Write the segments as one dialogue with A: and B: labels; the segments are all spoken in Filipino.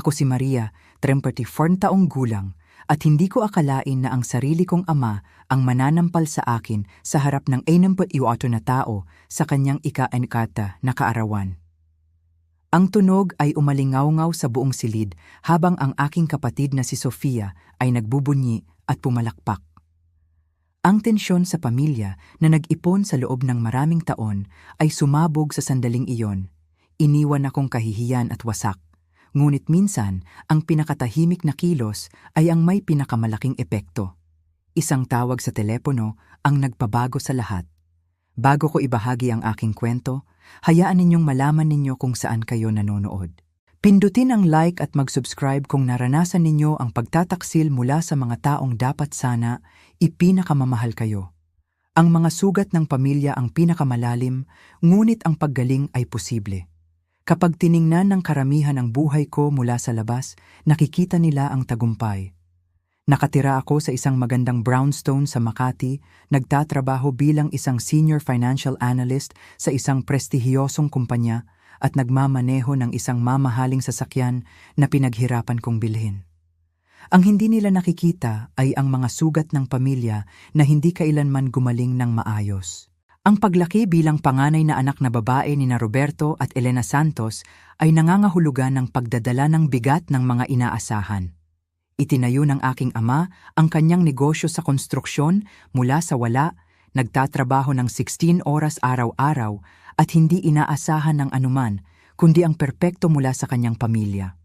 A: Ako si Maria, 34 taong gulang, at hindi ko akalain na ang sarili kong ama ang mananampal sa akin sa harap ng 64 na tao sa kanyang ika-enkata na kaarawan. Ang tunog ay umalingaw-ngaw sa buong silid habang ang aking kapatid na si Sofia ay nagbubunyi at pumalakpak. Ang tensyon sa pamilya na nag-ipon sa loob ng maraming taon ay sumabog sa sandaling iyon. Iniwan akong kahihiyan at wasak. Ngunit minsan, ang pinakatahimik na kilos ay ang may pinakamalaking epekto. Isang tawag sa telepono ang nagpabago sa lahat. Bago ko ibahagi ang aking kwento, hayaan ninyong malaman ninyo kung saan kayo nanonood. Pindutin ang like at mag-subscribe kung naranasan ninyo ang pagtataksil mula sa mga taong dapat sana ipinakamamahal kayo. Ang mga sugat ng pamilya ang pinakamalalim, ngunit ang paggaling ay posible. Kapag tiningnan ng karamihan ang buhay ko mula sa labas, nakikita nila ang tagumpay. Nakatira ako sa isang magandang brownstone sa Makati, nagtatrabaho bilang isang senior financial analyst sa isang prestihiyosong kumpanya at nagmamaneho ng isang mamahaling sasakyan na pinaghirapan kong bilhin. Ang hindi nila nakikita ay ang mga sugat ng pamilya na hindi kailanman gumaling ng maayos. Ang paglaki bilang panganay na anak na babae ni Roberto at Elena Santos ay nangangahulugan ng pagdadala ng bigat ng mga inaasahan. Itinayo ng aking ama ang kanyang negosyo sa konstruksyon mula sa wala, nagtatrabaho ng 16 oras araw-araw at hindi inaasahan ng anuman kundi ang perpekto mula sa kanyang pamilya.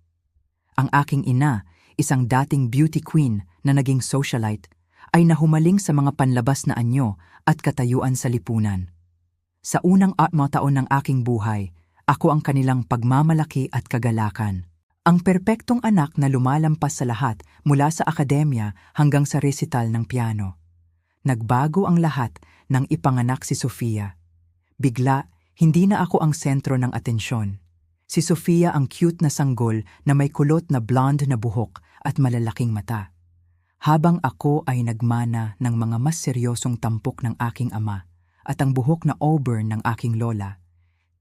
A: Ang aking ina, isang dating beauty queen na naging socialite, ay nahumaling sa mga panlabas na anyo at katayuan sa lipunan. Sa unang 8 taon ng aking buhay, ako ang kanilang pagmamalaki at kagalakan. Ang perpektong anak na lumalampas sa lahat mula sa akademya hanggang sa resital ng piano. Nagbago ang lahat nang ipanganak si Sofia. Bigla, hindi na ako ang sentro ng atensyon. Si Sofia ang cute na sanggol na may kulot na blonde na buhok at malalaking mata. Habang ako ay nagmana ng mga mas seryosong tampok ng aking ama at ang buhok na auburn ng aking lola,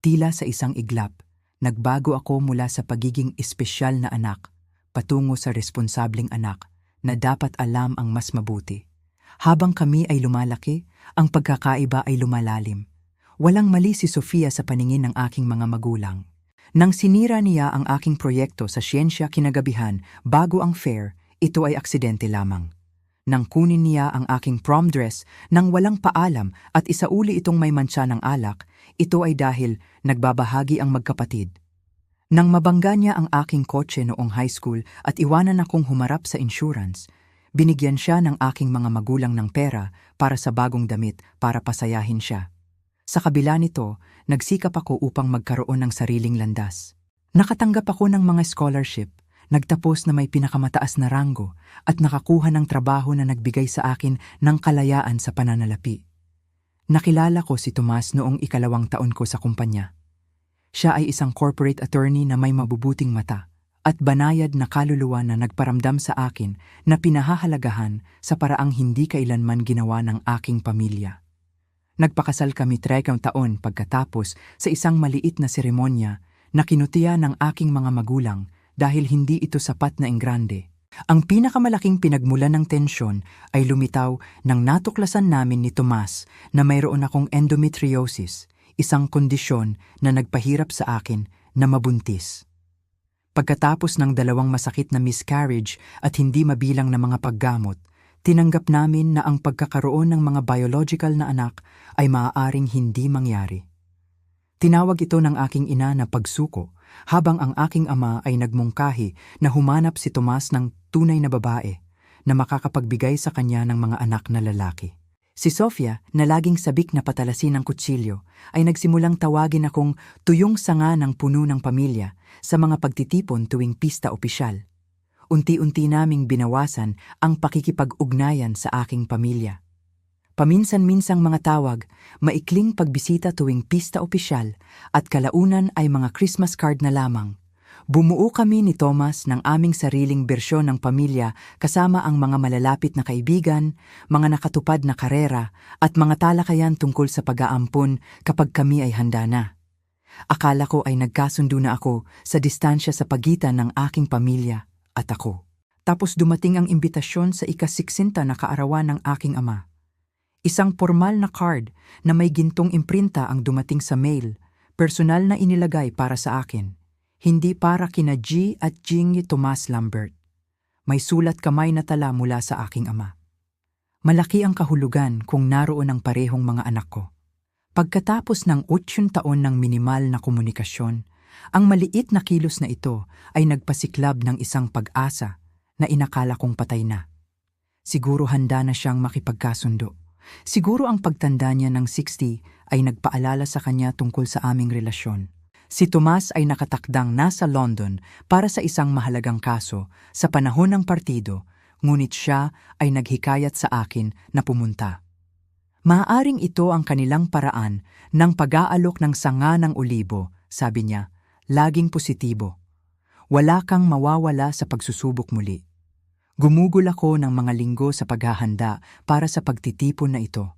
A: tila sa isang iglap, nagbago ako mula sa pagiging espesyal na anak patungo sa responsableng anak na dapat alam ang mas mabuti. Habang kami ay lumalaki, ang pagkakaiba ay lumalalim. Walang mali si Sofia sa paningin ng aking mga magulang. Nang sinira niya ang aking proyekto sa siyensya kinagabihan bago ang fair, ito ay aksidente lamang. Nang kunin niya ang aking prom dress nang walang paalam at isauli itong may mantsa ng alak, ito ay dahil nagbabahagi ang magkapatid. Nang mabangga niya ang aking kotse noong high school at iwanan akong humarap sa insurance, binigyan siya ng aking mga magulang ng pera para sa bagong damit para pasayahin siya. Sa kabila nito, nagsikap ako upang magkaroon ng sariling landas. Nakatanggap ako ng mga scholarship, nagtapos na may pinakamataas na ranggo at nakakuha ng trabaho na nagbigay sa akin ng kalayaan sa pananalapi. Nakilala ko si Tomas noong 2 taon ko sa kumpanya. Siya ay isang corporate attorney na may mabubuting mata at banayad na kaluluwa na nagparamdam sa akin na pinahahalagahan sa paraang hindi kailanman ginawa ng aking pamilya. Nagpakasal kami 3 taon pagkatapos sa isang maliit na seremonya na kinutiya ng aking mga magulang dahil hindi ito sapat na enggrande. Ang pinakamalaking pinagmulan ng tensyon ay lumitaw nang natuklasan namin ni Tomas na mayroon akong endometriosis, isang kondisyon na nagpahirap sa akin na mabuntis. Pagkatapos ng 2 masakit na miscarriage at hindi mabilang na mga paggamot, tinanggap namin na ang pagkakaroon ng mga biological na anak ay maaaring hindi mangyari. Tinawag ito ng aking ina na pagsuko, habang ang aking ama ay nagmungkahi na humanap si Tomas ng tunay na babae na makakapagbigay sa kanya ng mga anak na lalaki. Si Sofia, na laging sabik na patalasin ng kutsilyo, ay nagsimulang tawagin akong tuyong sanga ng puno ng pamilya sa mga pagtitipon tuwing pista opisyal. Unti-unti naming binawasan ang pakikipag-ugnayan sa aking pamilya. Paminsan-minsang mga tawag, maikling pagbisita tuwing pista opisyal at kalaunan ay mga Christmas card na lamang. Bumuo kami ni Thomas ng aming sariling bersyon ng pamilya kasama ang mga malalapit na kaibigan, mga nakatupad na karera at mga talakayan tungkol sa pag-aampon kapag kami ay handa na. Akala ko ay nagkasundo na ako sa distansya sa pagitan ng aking pamilya at ako. Tapos dumating ang imbitasyon sa ika-60 na kaarawan ng aking ama. Isang formal na card na may gintong imprinta ang dumating sa mail, personal na inilagay para sa akin. Hindi para kina G at Jingy Tomas Lambert. May sulat kamay na tala mula sa aking ama. Malaki ang kahulugan kung naroon ang parehong mga anak ko. Pagkatapos ng 8 taon ng minimal na komunikasyon, ang maliit na kilos na ito ay nagpasiklab ng isang pag-asa na inakala kong patay na. Siguro handa na siyang makipagkasundo. Siguro ang pagtanda niya ng 60 ay nagpaalala sa kanya tungkol sa aming relasyon. Si Tomas ay nakatakdang nasa London para sa isang mahalagang kaso sa panahon ng partido, ngunit siya ay naghikayat sa akin na pumunta. Maaaring ito ang kanilang paraan ng pag-aalok ng sanga ng olibo, sabi niya, laging positibo. Wala kang mawawala sa pagsusubok muli. Gumugol ako ng mga linggo sa paghahanda para sa pagtitipon na ito.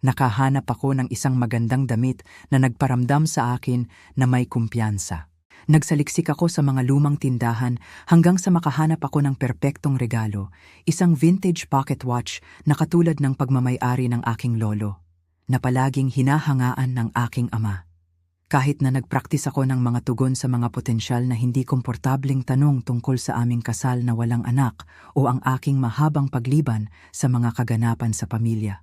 A: Nakahanap ako ng isang magandang damit na nagparamdam sa akin na may kumpiyansa. Nagsaliksik ako sa mga lumang tindahan hanggang sa makahanap ako ng perpektong regalo, isang vintage pocket watch na katulad ng pagmamay-ari ng aking lolo, na palaging hinahangaan ng aking ama. Kahit na nagpraktis ako ng mga tugon sa mga potensyal na hindi komportabling tanong tungkol sa aming kasal na walang anak o ang aking mahabang pagliban sa mga kaganapan sa pamilya.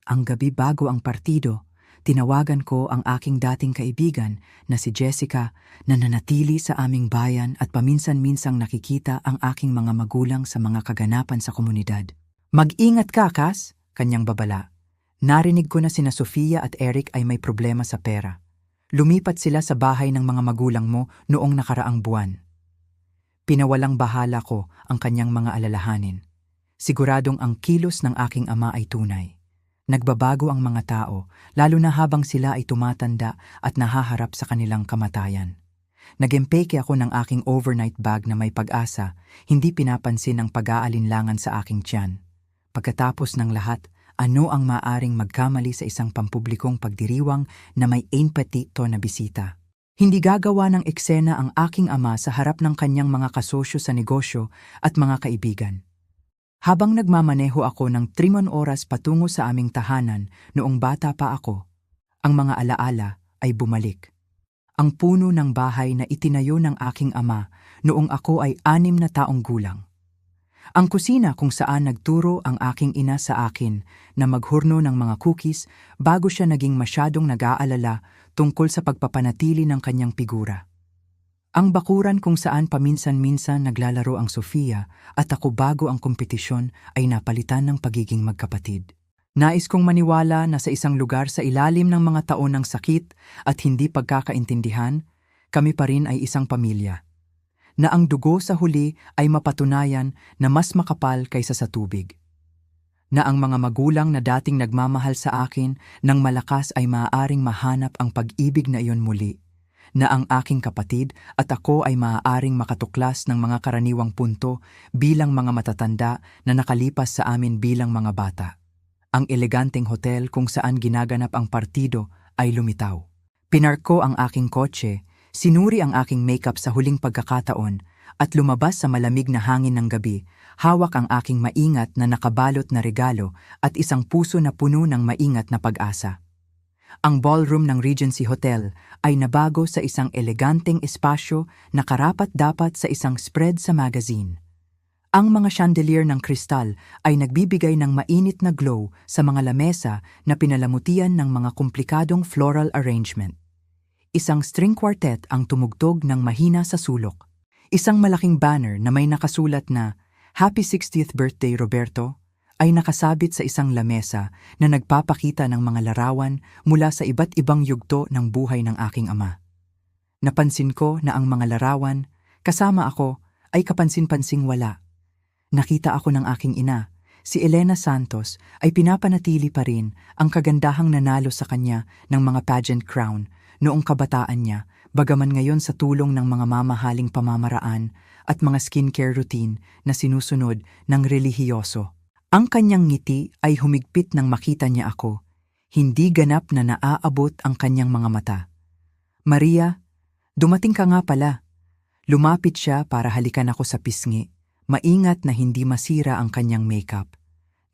A: Ang gabi bago ang partido, tinawagan ko ang aking dating kaibigan na si Jessica na nanatili sa aming bayan at paminsan-minsang nakikita ang aking mga magulang sa mga kaganapan sa komunidad. Mag-ingat ka, Cass, kanyang babala. Narinig ko na sina Sofia at Eric ay may problema sa pera. Lumipat sila sa bahay ng mga magulang mo noong nakaraang buwan. Pinawalang bahala ko ang kanyang mga alalahanin. Siguradong ang kilos ng aking ama ay tunay. Nagbabago ang mga tao, lalo na habang sila ay tumatanda at nahaharap sa kanilang kamatayan. Nag-empeke ako ng aking overnight bag na may pag-asa, hindi pinapansin ang pag-aalinlangan sa aking tiyan. Pagkatapos ng lahat, ano ang maaring magkamali sa isang pampublikong pagdiriwang na may empathy to na bisita? Hindi gagawa ng eksena ang aking ama sa harap ng kanyang mga kasosyo sa negosyo at mga kaibigan. Habang nagmamaneho ako ng 3 oras patungo sa aming tahanan noong bata pa ako, ang mga alaala ay bumalik. Ang puno ng bahay na itinayo ng aking ama noong ako ay 6 na taong gulang. Ang kusina kung saan nagturo ang aking ina sa akin na maghurno ng mga cookies bago siya naging masyadong nag-aalala tungkol sa pagpapanatili ng kanyang figura. Ang bakuran kung saan paminsan-minsan naglalaro ang Sofia at ako bago ang kompetisyon ay napalitan ng pagiging magkapatid. Nais kong maniwala na sa isang lugar sa ilalim ng mga taon ng sakit at hindi pagkakaintindihan, kami pa rin ay isang pamilya. Na ang dugo sa huli ay mapatunayan na mas makapal kaysa sa tubig. Na ang mga magulang na dating nagmamahal sa akin ng malakas ay maaaring mahanap ang pag-ibig na iyon muli. Na ang aking kapatid at ako ay maaaring makatuklas ng mga karaniwang punto bilang mga matatanda na nakalipas sa amin bilang mga bata. Ang eleganteng hotel kung saan ginaganap ang partido ay lumitaw. Pinark ko ang aking kotse, sinuri ang aking makeup sa huling pagkakataon at lumabas sa malamig na hangin ng gabi, hawak ang aking maingat na nakabalot na regalo at isang puso na puno ng maingat na pag-asa. Ang ballroom ng Regency Hotel ay nabago sa isang eleganteng espasyo na karapat-dapat sa isang spread sa magazine. Ang mga chandelier ng kristal ay nagbibigay ng mainit na glow sa mga lamesa na pinalamutian ng mga komplikadong floral arrangement. Isang string quartet ang tumugtog ng mahina sa sulok. Isang malaking banner na may nakasulat na Happy 60th Birthday Roberto ay nakasabit sa isang lamesa na nagpapakita ng mga larawan mula sa iba't ibang yugto ng buhay ng aking ama. Napansin ko na ang mga larawan, kasama ako, ay kapansin-pansing wala. Nakita ako ng aking ina, si Elena Santos, ay pinapanatili pa rin ang kagandahang nanalo sa kanya ng mga pageant crown noong kabataan niya, bagaman ngayon sa tulong ng mga mamahaling pamamaraan at mga skincare routine na sinusunod ng relihiyoso. Ang kanyang ngiti ay humigpit nang makita niya ako. Hindi ganap na naaabot ang kanyang mga mata. Maria, dumating ka nga pala. Lumapit siya para halikan ako sa pisngi, maingat na hindi masira ang kanyang makeup.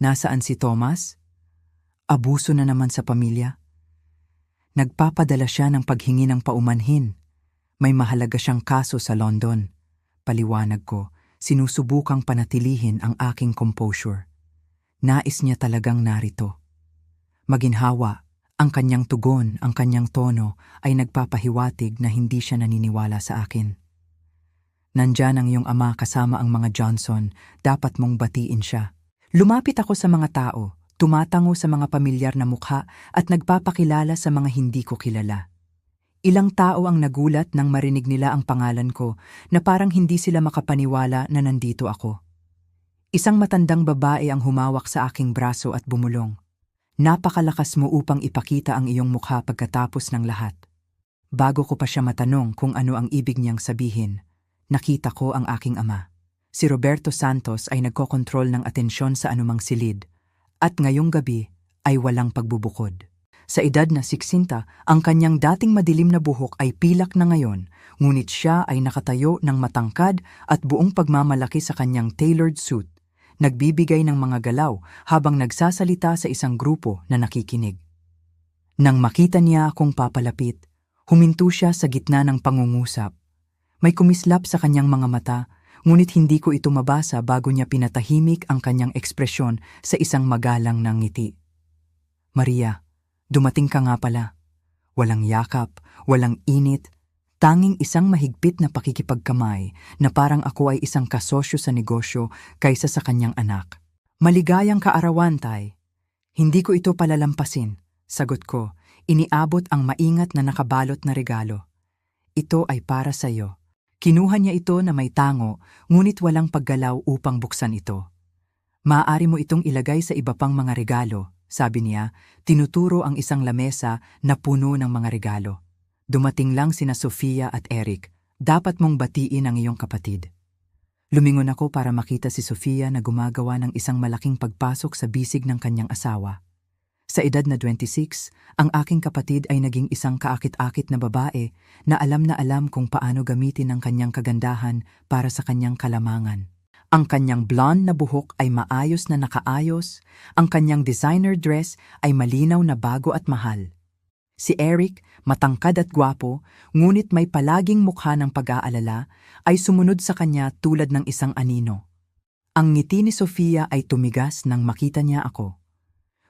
A: Nasaan si Thomas? Abuso na naman sa pamilya. Nagpapadala siya ng paghingi ng paumanhin. May mahalaga siyang kaso sa London. Paliwanag ko, sinusubukang panatilihin ang aking composure. Nais niya talagang narito. Maginhawa, ang kanyang tugon, ang kanyang tono ay nagpapahiwatig na hindi siya naniniwala sa akin. Nandyan ang iyong ama kasama ang mga Johnson, dapat mong batiin siya. Lumapit ako sa mga tao, tumatango sa mga pamilyar na mukha at nagpapakilala sa mga hindi ko kilala. Ilang tao ang nagulat nang marinig nila ang pangalan ko na parang hindi sila makapaniwala na nandito ako. Isang matandang babae ang humawak sa aking braso at bumulong. Napakalakas mo upang ipakita ang iyong mukha pagkatapos ng lahat. Bago ko pa siya matanong kung ano ang ibig niyang sabihin, nakita ko ang aking ama. Si Roberto Santos ay nagkokontrol ng atensyon sa anumang silid, at ngayong gabi ay walang pagbubukod. Sa edad na 60, ang kanyang dating madilim na buhok ay pilak na ngayon, ngunit siya ay nakatayo ng matangkad at buong pagmamalaki sa kanyang tailored suit, nagbibigay ng mga galaw habang nagsasalita sa isang grupo na nakikinig. Nang makita niya akong papalapit, huminto siya sa gitna ng pangungusap. May kumislap sa kanyang mga mata, ngunit hindi ko ito mabasa bago niya pinatahimik ang kanyang ekspresyon sa isang magalang na ngiti. Maria, dumating ka nga pala. Walang yakap, walang init, tanging isang mahigpit na pakikipagkamay na parang ako ay isang kasosyo sa negosyo kaysa sa kanyang anak. Maligayang kaarawan, Tay. Hindi ko ito palalampasin, sagot ko, iniabot ang maingat na nakabalot na regalo. Ito ay para sa iyo. Kinuha niya ito na may tango, ngunit walang paggalaw upang buksan ito. Maaari mo itong ilagay sa iba pang mga regalo, sabi niya, tinuturo ang isang lamesa na puno ng mga regalo. Dumating lang sina Sofia at Eric, dapat mong batiin ang iyong kapatid. Lumingon ako para makita si Sofia na gumagawa ng isang malaking pagpasok sa bisig ng kanyang asawa. Sa edad na 26, ang aking kapatid ay naging isang kaakit-akit na babae na alam kung paano gamitin ang kanyang kagandahan para sa kanyang kalamangan. Ang kanyang blonde na buhok ay maayos na nakaayos, ang kanyang designer dress ay malinaw na bago at mahal. Si Eric, matangkad at gwapo, ngunit may palaging mukha ng pag-aalala, ay sumunod sa kanya tulad ng isang anino. Ang ngiti ni Sofia ay tumigas nang makita niya ako.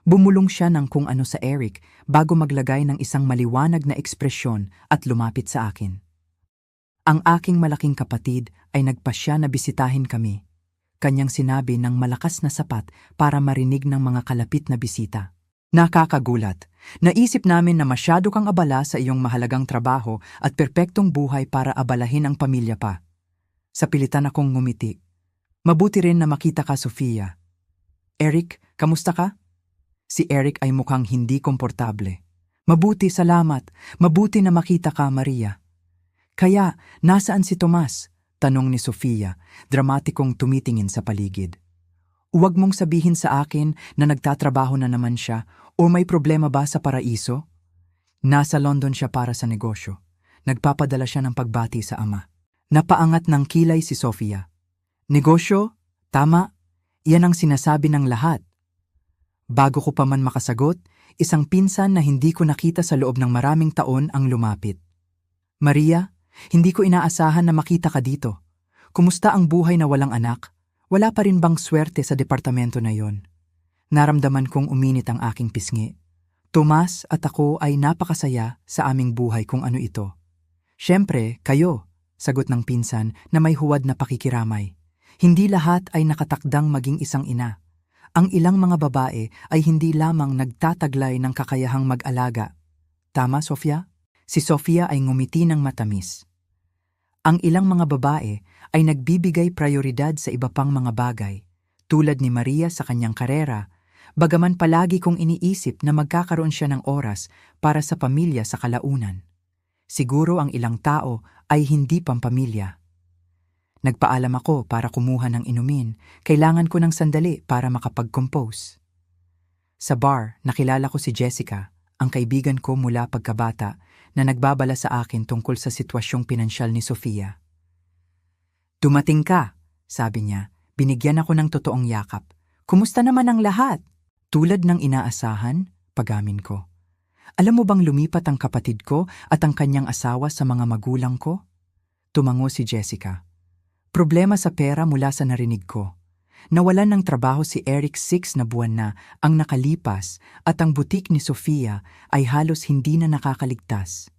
A: Bumulong siya ng kung ano sa Eric bago maglagay ng isang maliwanag na ekspresyon at lumapit sa akin. Ang aking malaking kapatid ay nagpasya na bisitahin kami. Kanyang sinabi ng malakas na sapat para marinig ng mga kalapit na bisita. Nakakagulat. Naisip namin na masyado kang abala sa iyong mahalagang trabaho at perpektong buhay para abalahin ang pamilya pa. Sa pilitan akong ngumiti. Mabuti rin na makita ka, Sofia. Eric, kamusta ka? Si Eric ay mukhang hindi komportable. Mabuti, salamat. Mabuti na makita ka, Maria. Kaya, nasaan si Tomas? Tanong ni Sofia, dramatikong tumitingin sa paligid. Huwag mong sabihin sa akin na nagtatrabaho na naman siya o may problema ba sa paraiso? Nasa London siya para sa negosyo. Nagpapadala siya ng pagbati sa ama. Napaangat ng kilay si Sofia. Negosyo? Tama. Yan ang sinasabi ng lahat. Bago ko pa man makasagot, isang pinsan na hindi ko nakita sa loob ng maraming taon ang lumapit. Maria, hindi ko inaasahan na makita ka dito. Kumusta ang buhay na walang anak? Wala pa rin bang swerte sa departamento na yon? Naramdaman kong uminit ang aking pisngi. Tomas at ako ay napakasaya sa aming buhay kung ano ito. Siyempre, kayo, sagot ng pinsan na may huwad na pakikiramay. Hindi lahat ay nakatakdang maging isang ina. Ang ilang mga babae ay hindi lamang nagtataglay ng kakayahang mag-alaga. Tama, Sofia? Si Sofia ay ngumiti ng matamis. Ang ilang mga babae ay nagbibigay prioridad sa iba pang mga bagay, tulad ni Maria sa kanyang karera, bagaman palagi kong iniisip na magkakaroon siya ng oras para sa pamilya sa kalaunan. Siguro ang ilang tao ay hindi pampamilya. Nagpaalam ako para kumuha ng inumin, kailangan ko ng sandali para makapag-compose. Sa bar, nakilala ko si Jessica, ang kaibigan ko mula pagkabata na nagbabala sa akin tungkol sa sitwasyong pinansyal ni Sofia. "Dumating ka," sabi niya. Binigyan ako ng totoong yakap. "Kumusta naman ang lahat?" "Tulad ng inaasahan," pagamin ko. "Alam mo bang lumipat ang kapatid ko at ang kanyang asawa sa mga magulang ko?" Tumango si Jessica. "Problema sa pera mula sa narinig ko. Nawalan ng trabaho si Eric 6 na buwan na ang nakalipas at ang butik ni Sofia ay halos hindi na nakakaligtas.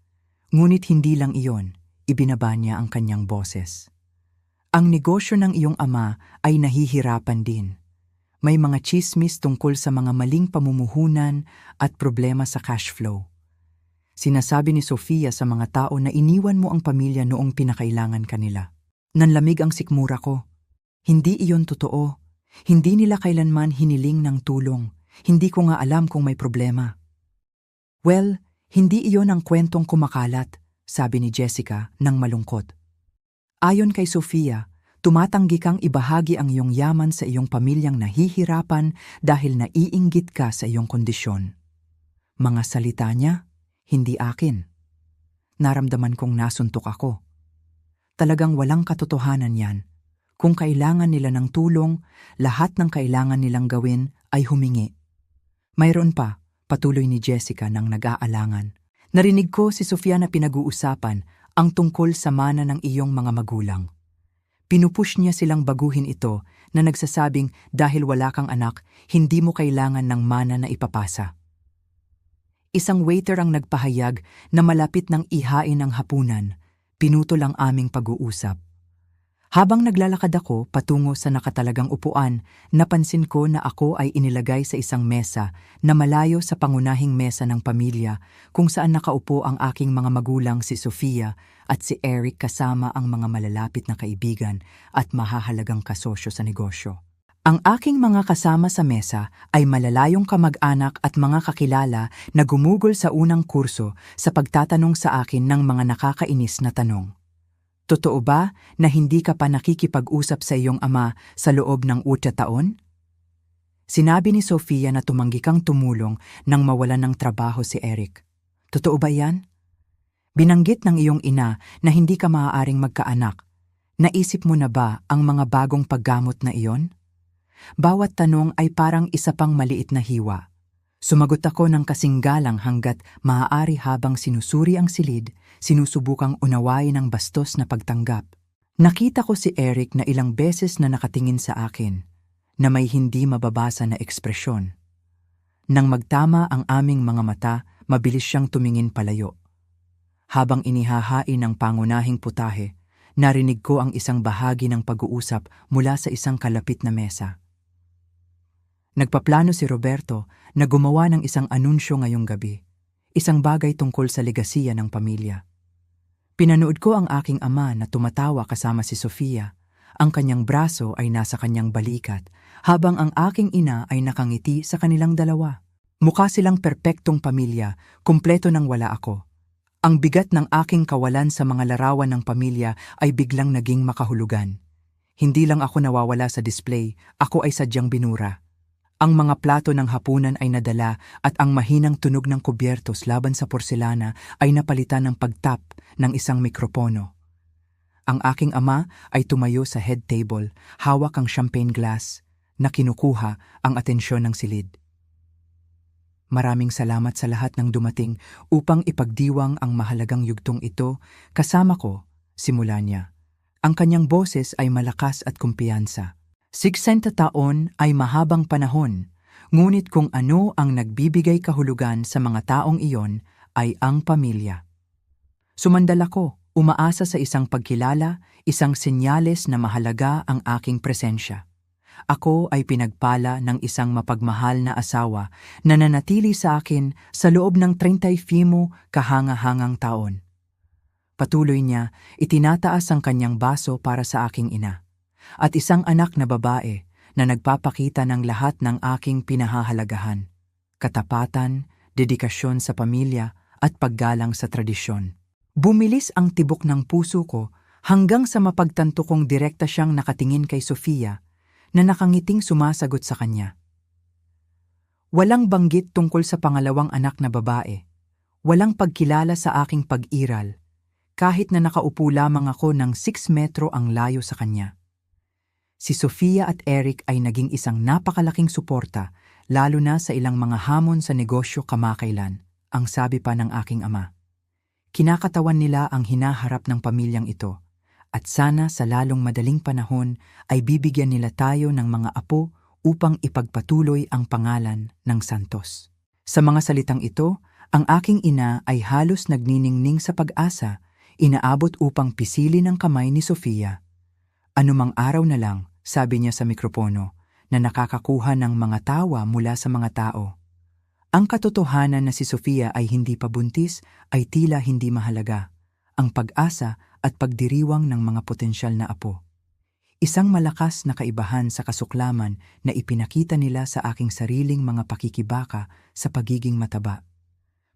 A: Ngunit hindi lang iyon, ibinaba niya ang kanyang boses. Ang negosyo ng iyong ama ay nahihirapan din. May mga chismis tungkol sa mga maling pamumuhunan at problema sa cash flow. Sinasabi ni Sofia sa mga tao na iniwan mo ang pamilya noong pinakailangan kanila. Nanlamig ang sikmura ko. Hindi iyon totoo. Hindi nila kailanman hiniling ng tulong. Hindi ko nga alam kung may problema. "Well, hindi iyon ang kwentong kumakalat," sabi ni Jessica nang malungkot. "Ayon kay Sofia, tumatanggi kang ibahagi ang iyong yaman sa iyong pamilyang nahihirapan dahil naiinggit ka sa iyong kondisyon." Mga salita niya, hindi akin. Naramdaman kong nasuntok ako. Talagang walang katotohanan yan. Kung kailangan nila ng tulong, lahat ng kailangan nilang gawin ay humingi. Mayroon pa, patuloy ni Jessica nang nag-aalangan. "Narinig ko si Sofia na pinag-uusapan ang tungkol sa mana ng iyong mga magulang. Pinupush niya silang baguhin ito na nagsasabing dahil wala kang anak, hindi mo kailangan ng mana na ipapasa." Isang waiter ang nagpahayag na malapit ng ihain ang hapunan. Pinutol ang aming pag-uusap. Habang naglalakad ako patungo sa nakatalagang upuan, napansin ko na ako ay inilagay sa isang mesa na malayo sa pangunahing mesa ng pamilya kung saan nakaupo ang aking mga magulang si Sofia at si Eric kasama ang mga malalapit na kaibigan at mahahalagang kasosyo sa negosyo. Ang aking mga kasama sa mesa ay malalayong kamag-anak at mga kakilala na gumugol sa unang kurso sa pagtatanong sa akin ng mga nakakainis na tanong. "Totoo ba na hindi ka pa nakikipag-usap sa iyong ama sa loob ng 8 taon? Sinabi ni Sofia na tumanggi kang tumulong nang mawalan ng trabaho si Eric. Totoo ba yan? Binanggit ng iyong ina na hindi ka maaaring magkaanak. Naisip mo na ba ang mga bagong paggamot na iyon?" Bawat tanong ay parang isa pang maliit na hiwa. Sumagot ako ng kasinggalang hanggat maaari habang sinusuri ang silid, sinusubukang unawain ang bastos na pagtanggap. Nakita ko si Eric na ilang beses na nakatingin sa akin, na may hindi mababasa na ekspresyon. Nang magtama ang aming mga mata, mabilis siyang tumingin palayo. Habang inihahain ang pangunahing putahe, narinig ko ang isang bahagi ng pag-uusap mula sa isang kalapit na mesa. Nagpaplano si Roberto na gumawa ng isang anunsyo ngayong gabi, isang bagay tungkol sa legasiya ng pamilya. Pinanood ko ang aking ama na tumatawa kasama si Sofia. Ang kanyang braso ay nasa kanyang balikat, habang ang aking ina ay nakangiti sa kanilang dalawa. Mukha silang perpektong pamilya, kumpleto nang wala ako. Ang bigat ng aking kawalan sa mga larawan ng pamilya ay biglang naging makahulugan. Hindi lang ako nawawala sa display, ako ay sadyang binura. Ang mga plato ng hapunan ay nadala at ang mahinang tunog ng kubyertos laban sa porselana ay napalitan ng pagtap ng isang mikropono. Ang aking ama ay tumayo sa head table, hawak ang champagne glass na kinukuha ang atensyon ng silid. "Maraming salamat sa lahat ng dumating upang ipagdiwang ang mahalagang yugtong ito. Kasama ko," simula niya. Ang kanyang boses ay malakas at kumpiyansa. 60 taon ay mahabang panahon, ngunit kung ano ang nagbibigay kahulugan sa mga taong iyon ay ang pamilya. Sumandal ako, umaasa sa isang pagkilala, isang senyales na mahalaga ang aking presensya. Ako ay pinagpala ng isang mapagmahal na asawa na nanatili sa akin sa loob ng 35 kahanga-hangang taon. Patuloy niya, itinataas ang kanyang baso para sa aking ina. At isang anak na babae na nagpapakita ng lahat ng aking pinahahalagahan, katapatan, dedikasyon sa pamilya at paggalang sa tradisyon. Bumilis ang tibok ng puso ko hanggang sa mapagtanto kong direkta siyang nakatingin kay Sofia na nakangiting sumasagot sa kanya. Walang banggit tungkol sa pangalawang anak na babae. Walang pagkilala sa aking pag-iral, kahit na nakaupo lamang ako ng 6 metro ang layo sa kanya. Si Sofia at Eric ay naging isang napakalaking suporta, lalo na sa ilang mga hamon sa negosyo kamakailan, ang sabi pa ng aking ama. Kinakatawan nila ang hinaharap ng pamilyang ito, at sana sa lalong madaling panahon ay bibigyan nila tayo ng mga apo upang ipagpatuloy ang pangalan ng Santos. Sa mga salitang ito, ang aking ina ay halos nagniningning sa pag-asa, inaabot upang pisilin ang kamay ni Sofia. Anumang araw na lang, sabi niya sa mikropono, na nakakakuha ng mga tawa mula sa mga tao. Ang katotohanan na si Sofia ay hindi pa buntis ay tila hindi mahalaga, ang pag-asa at pagdiriwang ng mga potensyal na apo. Isang malakas na kaibahan sa kasuklaman na ipinakita nila sa aking sariling mga pakikibaka sa pagiging mataba.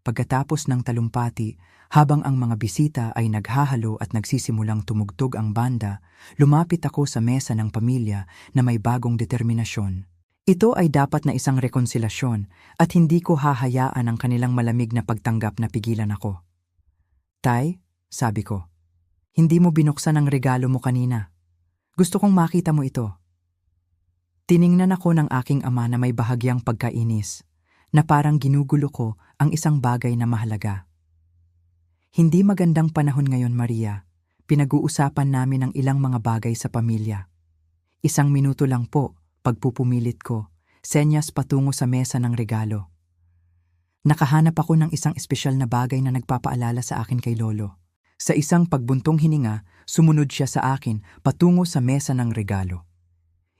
A: Pagkatapos ng talumpati, habang ang mga bisita ay naghahalo at nagsisimulang tumugtog ang banda, lumapit ako sa mesa ng pamilya na may bagong determinasyon. Ito ay dapat na isang rekonsilasyon at hindi ko hahayaan ang kanilang malamig na pagtanggap na pigilan ako. Tay, sabi ko, hindi mo binuksan ang regalo mo kanina. Gusto kong makita mo ito. Tiningnan ako ng aking ama na may bahagyang pagkainis, na parang ginugulo ko ang isang bagay na mahalaga. Hindi magandang panahon ngayon, Maria. Pinag-uusapan namin ang ilang mga bagay sa pamilya. 1 minuto lang po, pagpupumilit ko, senyas patungo sa mesa ng regalo. Nakahanap ako ng isang espesyal na bagay na nagpapaalala sa akin kay Lolo. Sa isang pagbuntong hininga, sumunod siya sa akin patungo sa mesa ng regalo.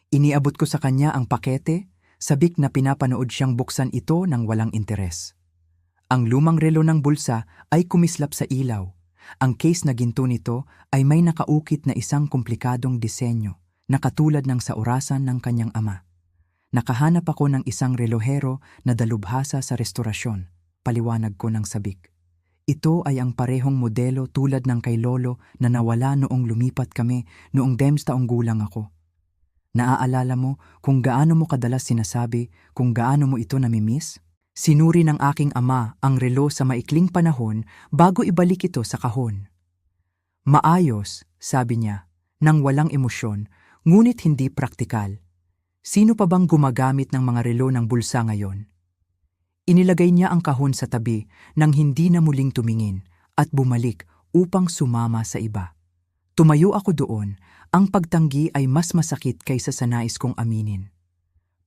A: Iniabot ko sa kanya ang pakete, sabik na pinapanood siyang buksan ito ng walang interes. Ang lumang relo ng bulsa ay kumislap sa ilaw. Ang case na ginto nito ay may nakaukit na isang komplikadong disenyo na katulad ng sa orasan ng kanyang ama. Nakahanap ako ng isang relohero na dalubhasa sa restorasyon, paliwanag ko ng sabik. Ito ay ang parehong modelo tulad ng kay Lolo na nawala noong lumipat kami noong 10 taong gulang ako. Naaalala mo kung gaano mo kadalas sinasabi kung gaano mo ito namimiss? Sinuri ng aking ama ang relo sa maikling panahon bago ibalik ito sa kahon. Maayos, sabi niya, nang walang emosyon, ngunit hindi praktikal. Sino pa bang gumagamit ng mga relo ng bulsa ngayon? Inilagay niya ang kahon sa tabi nang hindi na muling tumingin at bumalik upang sumama sa iba. Tumayo ako doon, ang pagtanggi ay mas masakit kaysa sa nais kong aminin.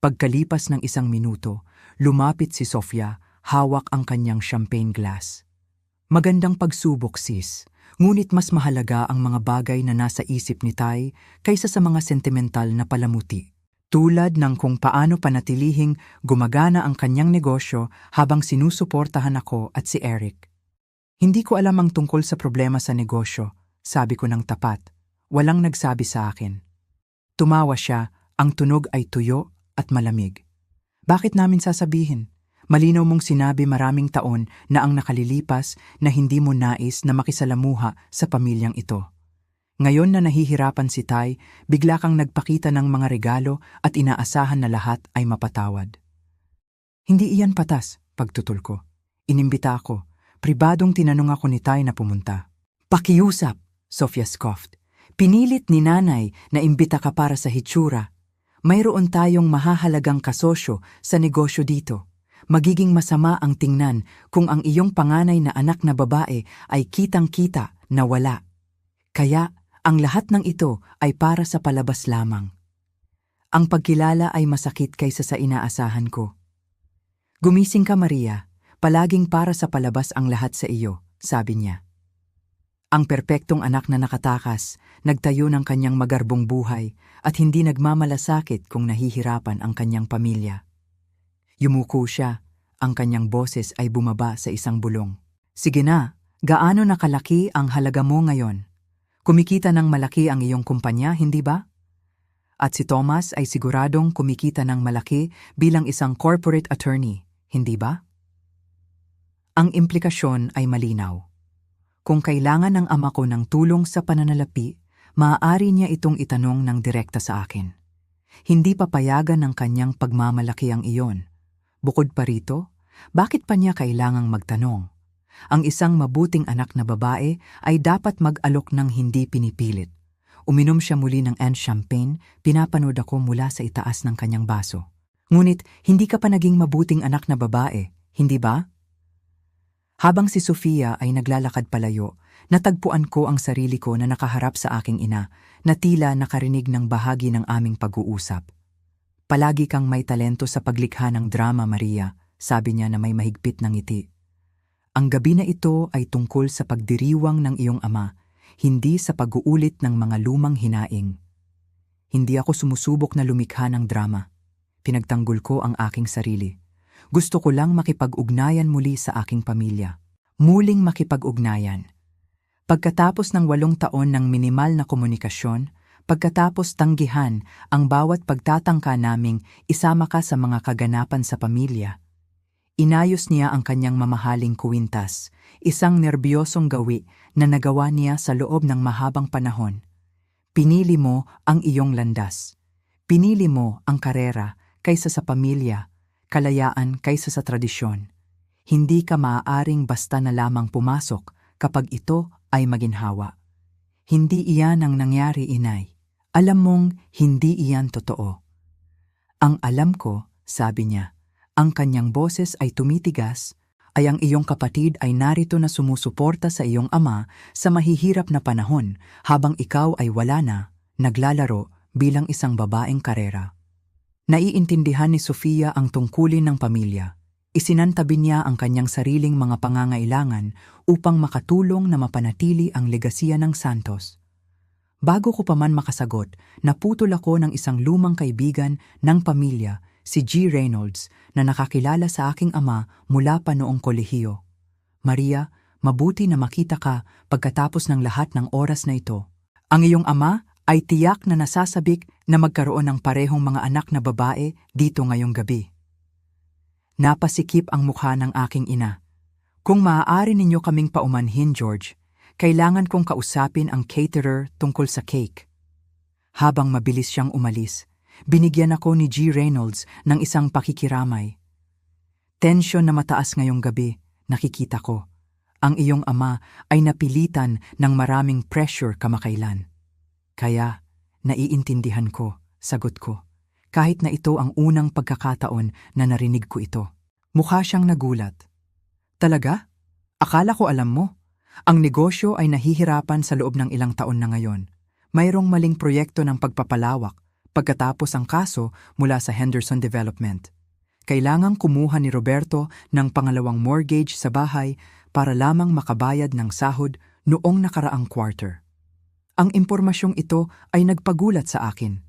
A: Pagkalipas ng 1 minuto, lumapit si Sofia, hawak ang kanyang champagne glass. Magandang pagsubok, sis, ngunit mas mahalaga ang mga bagay na nasa isip ni Tay kaysa sa mga sentimental na palamuti. Tulad ng kung paano panatilihing gumagana ang kanyang negosyo habang sinusuportahan ako at si Eric. Hindi ko alam ang tungkol sa problema sa negosyo, sabi ko ng tapat. Walang nagsabi sa akin. Tumawa siya, ang tunog ay tuyo at malamig. Bakit namin sasabihin? Malinaw mong sinabi maraming taon na ang nakalilipas na hindi mo nais na makisalamuha sa pamilyang ito. Ngayon na nahihirapan si Tay, bigla kang nagpakita ng mga regalo at inaasahan na lahat ay mapatawad. Hindi iyan patas, pagtutol ko. Inimbita ako. Pribadong tinanong ako ni Tay na pumunta. Pakiusap, Sofia scoffed. Pinilit ni Nanay na imbita ka para sa hitsura. Mayroon tayong mahahalagang kasosyo sa negosyo dito. Magiging masama ang tingnan kung ang iyong panganay na anak na babae ay kitang-kita na wala. Kaya, ang lahat ng ito ay para sa palabas lamang. Ang pagkilala ay masakit kaysa sa inaasahan ko. Gumising ka, Maria. Palaging para sa palabas ang lahat sa iyo, sabi niya. Ang perpektong anak na nakatakas, nagtayo ng kanyang magarbong buhay at hindi nagmamalasakit kung nahihirapan ang kanyang pamilya. Yumuko siya, ang kanyang boses ay bumaba sa isang bulong. Sige na, gaano nakalaki ang halaga mo ngayon? Kumikita ng malaki ang iyong kumpanya, hindi ba? At si Thomas ay siguradong kumikita ng malaki bilang isang corporate attorney, hindi ba? Ang implikasyon ay malinaw. Kung kailangan ng ama ko ng tulong sa pananalapi, maaari niya itong itanong ng direkta sa akin. Hindi papayagan ng kanyang pagmamalaki ang iyon. Bukod pa rito, bakit pa niya kailangang magtanong? Ang isang mabuting anak na babae ay dapat mag-alok ng hindi pinipilit. Uminom siya muli ng champagne, pinapanood ako mula sa itaas ng kanyang baso. Ngunit hindi ka pa naging mabuting anak na babae, hindi ba? Habang si Sofia ay naglalakad palayo, natagpuan ko ang sarili ko na nakaharap sa aking ina, na tila nakarinig ng bahagi ng aming pag-uusap. Palagi kang may talento sa paglikha ng drama, Maria, sabi niya na may mahigpit ng ngiti. Ang gabi na ito ay tungkol sa pagdiriwang ng iyong ama, hindi sa pag-uulit ng mga lumang hinaing. Hindi ako sumusubok na lumikha ng drama. Pinagtanggol ko ang aking sarili. Gusto ko lang makipag-ugnayan muli sa aking pamilya. Muling makipag-ugnayan. Pagkatapos ng 8 taon ng minimal na komunikasyon, pagkatapos tanggihan ang bawat pagtatangka naming isama ka sa mga kaganapan sa pamilya, inayos niya ang kanyang mamahaling kwintas, isang nerbiyosong gawi na nagawa niya sa loob ng mahabang panahon. Pinili mo ang iyong landas. Pinili mo ang karera kaysa sa pamilya, kalayaan kaysa sa tradisyon. Hindi ka maaaring basta na lamang pumasok kapag ito ay maginhawa. Hindi iyan ang nangyari, inay. Alam mong hindi iyan totoo. Ang alam ko, sabi niya, ang kanyang boses ay tumitigas, ay ang iyong kapatid ay narito na sumusuporta sa iyong ama sa mahihirap na panahon habang ikaw ay wala na, naglalaro bilang isang babaeng karera. Naiintindihan ni Sofia ang tungkulin ng pamilya. Isinantabi niya ang kanyang sariling mga pangangailangan upang makatulong na mapanatili ang legasiya ng Santos. Bago ko pa man makasagot, naputol ako ng isang lumang kaibigan ng pamilya, si G. Reynolds, na nakakilala sa aking ama mula pa noong kolehiyo. Maria, mabuti na makita ka pagkatapos ng lahat ng oras na ito. Ang iyong ama ay tiyak na nasasabik na magkaroon ng parehong mga anak na babae dito ngayong gabi. Napasikip ang mukha ng aking ina. Kung maaari ninyo kaming paumanhin, George, kailangan kong kausapin ang caterer tungkol sa cake. Habang mabilis siyang umalis, binigyan ako ni G. Reynolds ng isang pakikiramay. Tensyon na mataas ngayong gabi, nakikita ko. Ang iyong ama ay napilitan ng maraming pressure kamakailan. Kaya, naiintindihan ko, sagot ko. Kahit na ito ang unang pagkakataon na narinig ko ito. Mukha siyang nagulat. Talaga? Akala ko alam mo. Ang negosyo ay nahihirapan sa loob ng ilang taon na ngayon. Mayroong maling proyekto ng pagpapalawak pagkatapos ang kaso mula sa Henderson Development. Kailangang kumuha ni Roberto ng pangalawang mortgage sa bahay para lamang makabayad ng sahod noong nakaraang quarter. Ang impormasyong ito ay nagpagulat sa akin.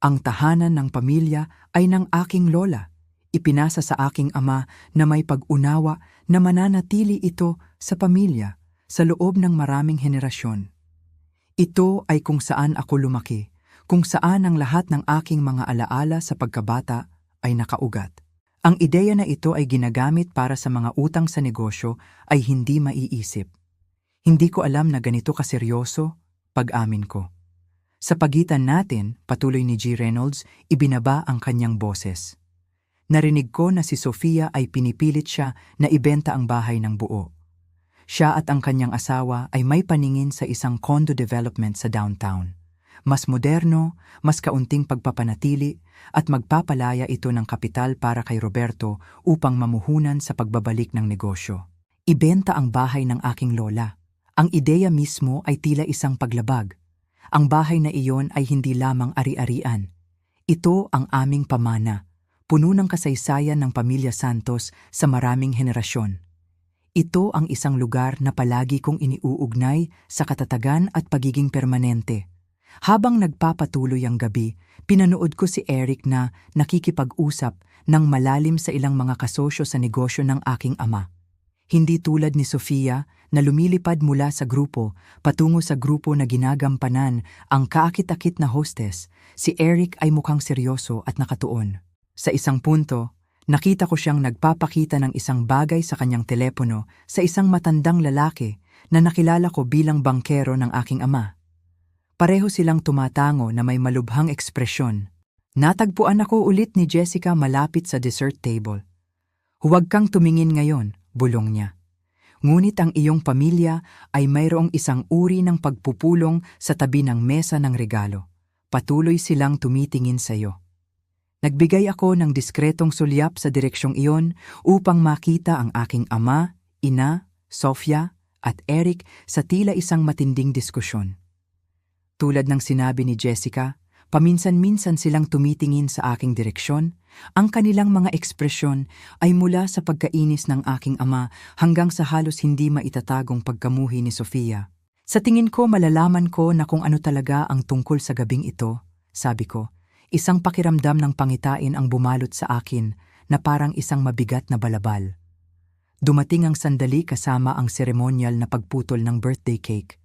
A: Ang tahanan ng pamilya ay ng aking lola. Ipinasa sa aking ama na may pag-unawa na mananatili ito sa pamilya sa loob ng maraming henerasyon. Ito ay kung saan ako lumaki, kung saan ang lahat ng aking mga alaala sa pagkabata ay nakaugat. Ang ideya na ito ay ginagamit para sa mga utang sa negosyo ay hindi maiisip. Hindi ko alam na ganito kaseryoso, pag-amin ko. Sa pagitan natin, patuloy ni G. Reynolds, ibinaba ang kanyang boses. Narinig ko na si Sofia ay pinipilit siya na ibenta ang bahay ng buo. Siya at ang kanyang asawa ay may paningin sa isang condo development sa downtown. Mas moderno, mas kaunting pagpapanatili at magpapalaya ito ng kapital para kay Roberto upang mamuhunan sa pagbabalik ng negosyo. Ibenta ang bahay ng aking lola. Ang ideya mismo ay tila isang paglabag. Ang bahay na iyon ay hindi lamang ari-arian. Ito ang aming pamana, puno ng kasaysayan ng pamilya Santos sa maraming henerasyon. Ito ang isang lugar na palagi kong iniuugnay sa katatagan at pagiging permanente. Habang nagpapatuloy ang gabi, pinanood ko si Eric na nakikipag-usap ng malalim sa ilang mga kasosyo sa negosyo ng aking ama. Hindi tulad ni Sofia na lumilipad mula sa grupo patungo sa grupo na ginagampanan ang kaakit-akit na hostess, si Eric ay mukhang seryoso at nakatuon. Sa isang punto, nakita ko siyang nagpapakita ng isang bagay sa kanyang telepono sa isang matandang lalaki na nakilala ko bilang bangkero ng aking ama. Pareho silang tumatango na may malubhang ekspresyon. Natagpuan ako ulit ni Jessica malapit sa dessert table. Huwag kang tumingin ngayon, bulong niya. Ngunit ang iyong pamilya ay mayroong isang uri ng pagpupulong sa tabi ng mesa ng regalo. Patuloy silang tumitingin sa iyo. Nagbigay ako ng diskretong sulyap sa direksyong iyon upang makita ang aking ama, ina, Sofia at Eric sa tila isang matinding diskusyon. Tulad ng sinabi ni Jessica, paminsan-minsan silang tumitingin sa aking direksyon. Ang kanilang mga ekspresyon ay mula sa pagkainis ng aking ama hanggang sa halos hindi maitatagong pagkamuhi ni Sofia. Sa tingin ko malalaman ko na kung ano talaga ang tungkol sa gabing ito, sabi ko. Isang pakiramdam ng pangitain ang bumalot sa akin na parang isang mabigat na balabal. Dumating ang sandali kasama ang seremonyal na pagputol ng birthday cake.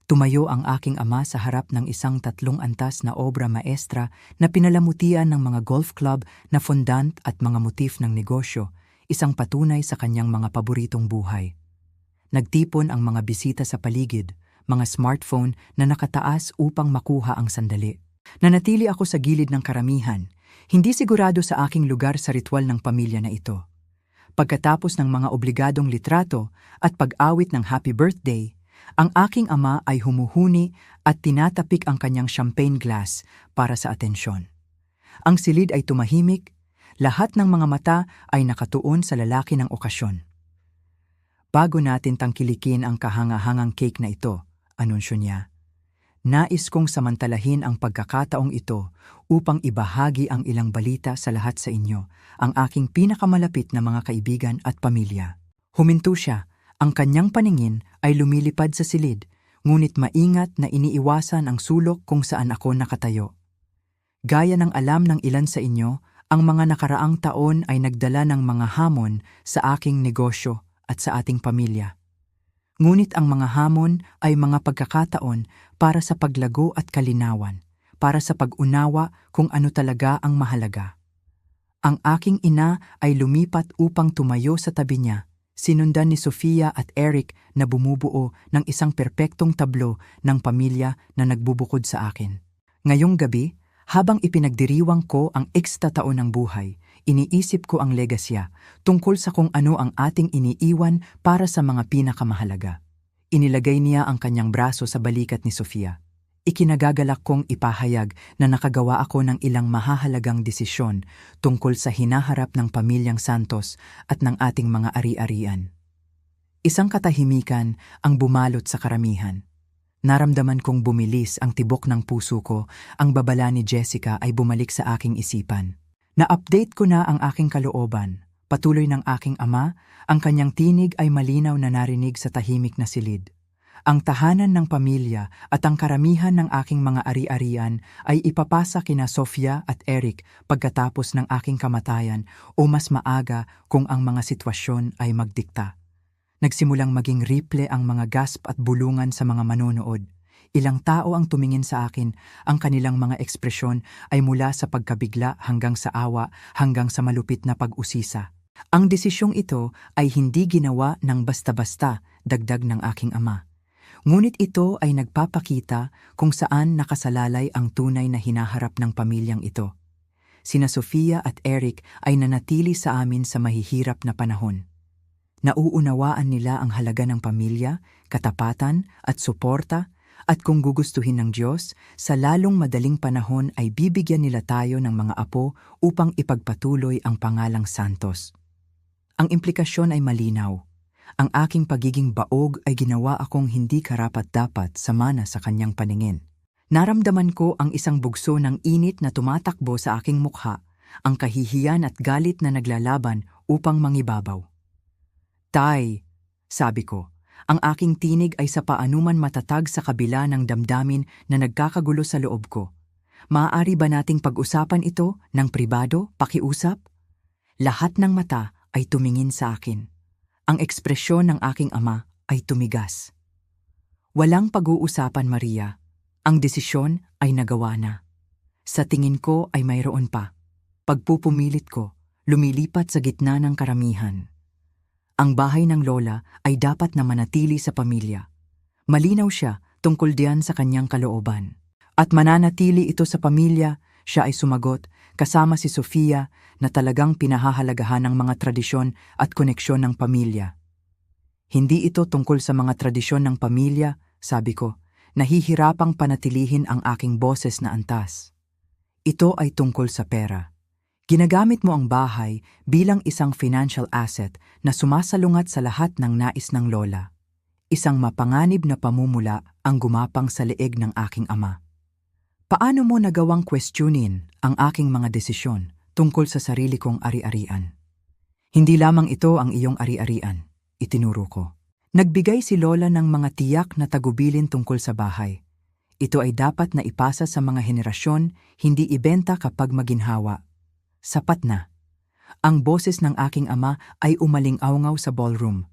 A: Tumayo ang aking ama sa harap ng isang 3 antas na obra maestra na pinalamutian ng mga golf club na fondant at mga motif ng negosyo, isang patunay sa kanyang mga paboritong buhay. Nagtipon ang mga bisita sa paligid, mga smartphone na nakataas upang makuha ang sandali. Nanatili ako sa gilid ng karamihan, hindi sigurado sa aking lugar sa ritual ng pamilya na ito. Pagkatapos ng mga obligadong litrato at pag-awit ng happy birthday, ang aking ama ay humuhuni at tinatapik ang kanyang champagne glass para sa atensyon. Ang silid ay tumahimik, lahat ng mga mata ay nakatuon sa lalaki ng okasyon. Bago natin tangkilikin ang kahangahangang cake na ito, anunsyo niya, nais kong samantalahin ang pagkakataong ito upang ibahagi ang ilang balita sa lahat sa inyo, ang aking pinakamalapit na mga kaibigan at pamilya. Huminto siya. Ang kanyang paningin ay lumilipad sa silid, ngunit maingat na iniiwasan ang sulok kung saan ako nakatayo. Gaya ng alam ng ilan sa inyo, ang mga nakaraang taon ay nagdala ng mga hamon sa aking negosyo at sa ating pamilya. Ngunit ang mga hamon ay mga pagkakataon para sa paglago at kalinawan, para sa pag-unawa kung ano talaga ang mahalaga. Ang aking ina ay lumipat upang tumayo sa tabi niya, sinundan ni Sofia at Eric na bumubuo ng isang perpektong tablo ng pamilya na nagbubukod sa akin. Ngayong gabi, habang ipinagdiriwang ko ang ekstataon ng buhay, iniisip ko ang legasya tungkol sa kung ano ang ating iniiwan para sa mga pinakamahalaga. Inilagay niya ang kanyang braso sa balikat ni Sofia. Ikinagagalak kong ipahayag na nakagawa ako ng ilang mahahalagang desisyon tungkol sa hinaharap ng pamilyang Santos at ng ating mga ari-arian. Isang katahimikan ang bumalot sa karamihan. Naramdaman kong bumilis ang tibok ng puso ko, ang babala ni Jessica ay bumalik sa aking isipan. Na-update ko na ang aking kalooban. Patuloy ng aking ama, ang kanyang tinig ay malinaw na narinig sa tahimik na silid. Ang tahanan ng pamilya at ang karamihan ng aking mga ari-arian ay ipapasa kina Sofia at Eric pagkatapos ng aking kamatayan o mas maaga kung ang mga sitwasyon ay magdikta. Nagsimulang maging ripple ang mga gasp at bulungan sa mga manonood. Ilang tao ang tumingin sa akin, ang kanilang mga ekspresyon ay mula sa pagkabigla hanggang sa awa hanggang sa malupit na pag-usisa. Ang desisyong ito ay hindi ginawa ng basta-basta, dagdag ng aking ama. Ngunit ito ay nagpapakita kung saan nakasalalay ang tunay na hinaharap ng pamilyang ito. Sina Sofia at Eric ay nanatili sa amin sa mahihirap na panahon. Nauunawaan nila ang halaga ng pamilya, katapatan at suporta, at kung gugustuhin ng Diyos, sa lalong madaling panahon ay bibigyan nila tayo ng mga apo upang ipagpatuloy ang pangalang Santos. Ang implikasyon ay malinaw. Ang aking pagiging baog ay ginawa akong hindi karapat-dapat sa mana sa kanyang paningin. Naramdaman ko ang isang bugso ng init na tumatakbo sa aking mukha, ang kahihiyan at galit na naglalaban upang mangibabaw. Tay, sabi ko, ang aking tinig ay sa paanuman matatag sa kabila ng damdamin na nagkakagulo sa loob ko. Maaari ba nating pag-usapan ito ng pribado, pakiusap? Lahat ng mata ay tumingin sa akin. Ang ekspresyon ng aking ama ay tumigas. Walang pag-uusapan, Maria. Ang desisyon ay nagawa na. Sa tingin ko ay mayroon pa. Pagpupumilit ko, lumilipat sa gitna ng karamihan. Ang bahay ng lola ay dapat na manatili sa pamilya. Malinaw siya tungkol diyan sa kanyang kalooban. At mananatili ito sa pamilya, Siya ay sumagot, kasama si Sofia na talagang pinahahalagahan ng mga tradisyon at koneksyon ng pamilya. Hindi ito tungkol sa mga tradisyon ng pamilya, sabi ko, nahihirapang panatilihin ang aking boses na antas. Ito ay tungkol sa pera. Ginagamit mo ang bahay bilang isang financial asset na sumasalungat sa lahat ng nais ng lola. Isang mapanganib na pamumula ang gumapang sa leeg ng aking ama. Paano mo nagawang questionin ang aking mga desisyon tungkol sa sarili kong ari-arian? Hindi lamang ito ang iyong ari-arian, itinuro ko. Nagbigay si Lola ng mga tiyak na tagubilin tungkol sa bahay. Ito ay dapat na ipasa sa mga henerasyon, hindi ibenta kapag maginhawa. Sapat na. Ang boses ng aking ama ay umaling-awngaw sa ballroom.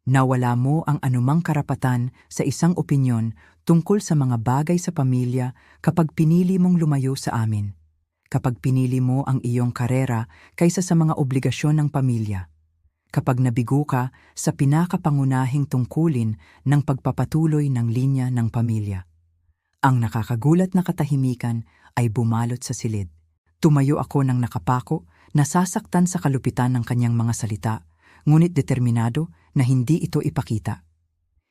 A: Nawala mo ang anumang karapatan sa isang opinyon tungkol sa mga bagay sa pamilya kapag pinili mong lumayo sa amin. Kapag pinili mo ang iyong karera kaysa sa mga obligasyon ng pamilya. Kapag nabigo ka sa pinakapangunahing tungkulin ng pagpapatuloy ng linya ng pamilya. Ang nakakagulat na katahimikan ay bumalot sa silid. Tumayo ako ng nakapako, nasasaktan sa kalupitan ng kanyang mga salita, ngunit determinado na hindi ito ipakita.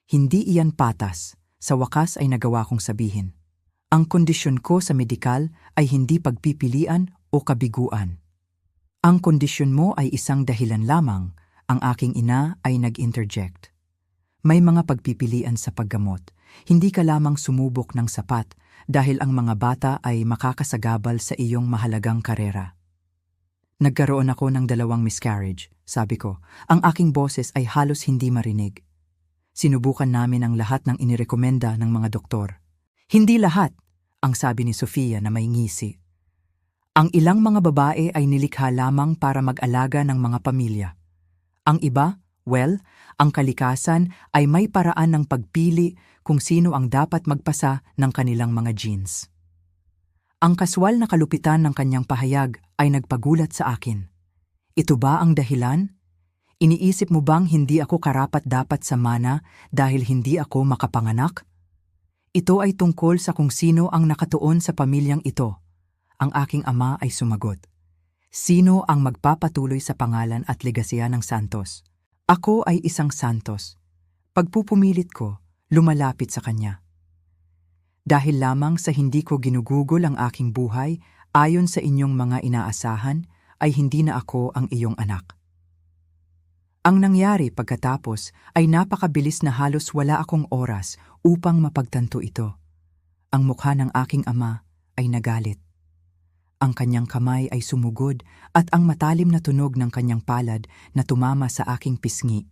A: Hindi iyan patas, sa wakas ay nagawa kong sabihin. Ang kondisyon ko sa medikal ay hindi pagpipilian o kabiguan. Ang kondisyon mo ay isang dahilan lamang. Ang aking ina ay nag-interject. May mga pagpipilian sa paggamot. Hindi ka lamang sumubok ng sapat dahil ang mga bata ay makakasagabal sa iyong mahalagang karera. Nagkaroon ako ng 2 miscarriage, sabi ko. Ang aking boses ay halos hindi marinig. Sinubukan namin ang lahat ng inirekomenda ng mga doktor. Hindi lahat, ang sabi ni Sofia na may ngisi. Ang ilang mga babae ay nilikha lamang para mag-alaga ng mga pamilya. Ang iba, ang kalikasan ay may paraan ng pagpili kung sino ang dapat magpasa ng kanilang mga genes. Ang kaswal na kalupitan ng kanyang pahayag ay nagpagulat sa akin. Ito ba ang dahilan? Iniisip mo bang hindi ako karapat-dapat sa mana dahil hindi ako makapanganak? Ito ay tungkol sa kung sino ang nakatuon sa pamilyang ito. Ang aking ama ay sumagot. Sino ang magpapatuloy sa pangalan at legasya ng Santos? Ako ay isang Santos. Pagpupumilit ko, lumalapit sa kanya. Dahil lamang sa hindi ko ginugugol ang aking buhay, ayon sa inyong mga inaasahan, ay hindi na ako ang iyong anak. Ang nangyari pagkatapos ay napakabilis na halos wala akong oras upang mapagtanto ito. Ang mukha ng aking ama ay nagalit. Ang kanyang kamay ay sumugod at ang matalim na tunog ng kanyang palad na tumama sa aking pisngi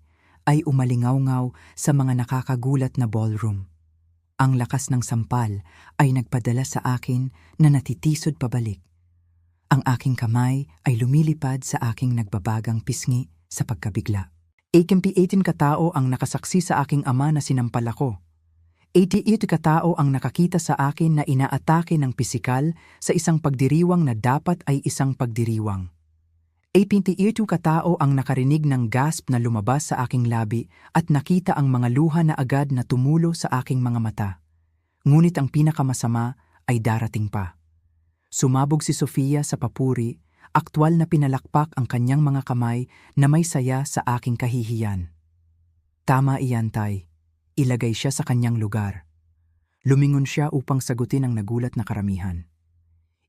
A: ay umalingawngaw sa mga nakakagulat na ballroom. Ang lakas ng sampal ay nagpadala sa akin na natitisod pabalik. Ang aking kamay ay lumilipad sa aking nagbabagang pisngi sa pagkabigla. 18 katao ang nakasaksi sa aking ama na sinampal ako. 88 katao ang nakakita sa akin na inaatake ng pisikal sa isang pagdiriwang na dapat ay isang pagdiriwang. 88 katao ang nakarinig ng gasp na lumabas sa aking labi at nakita ang mga luha na agad na tumulo sa aking mga mata. Ngunit ang pinakamasama ay darating pa. Sumabog si Sofia sa papuri, aktwal na pinalakpak ang kanyang mga kamay na may saya sa aking kahihiyan. Tama iyan, Tay. Ilagay siya sa kanyang lugar. Lumingon siya upang sagutin ang nagulat na karamihan.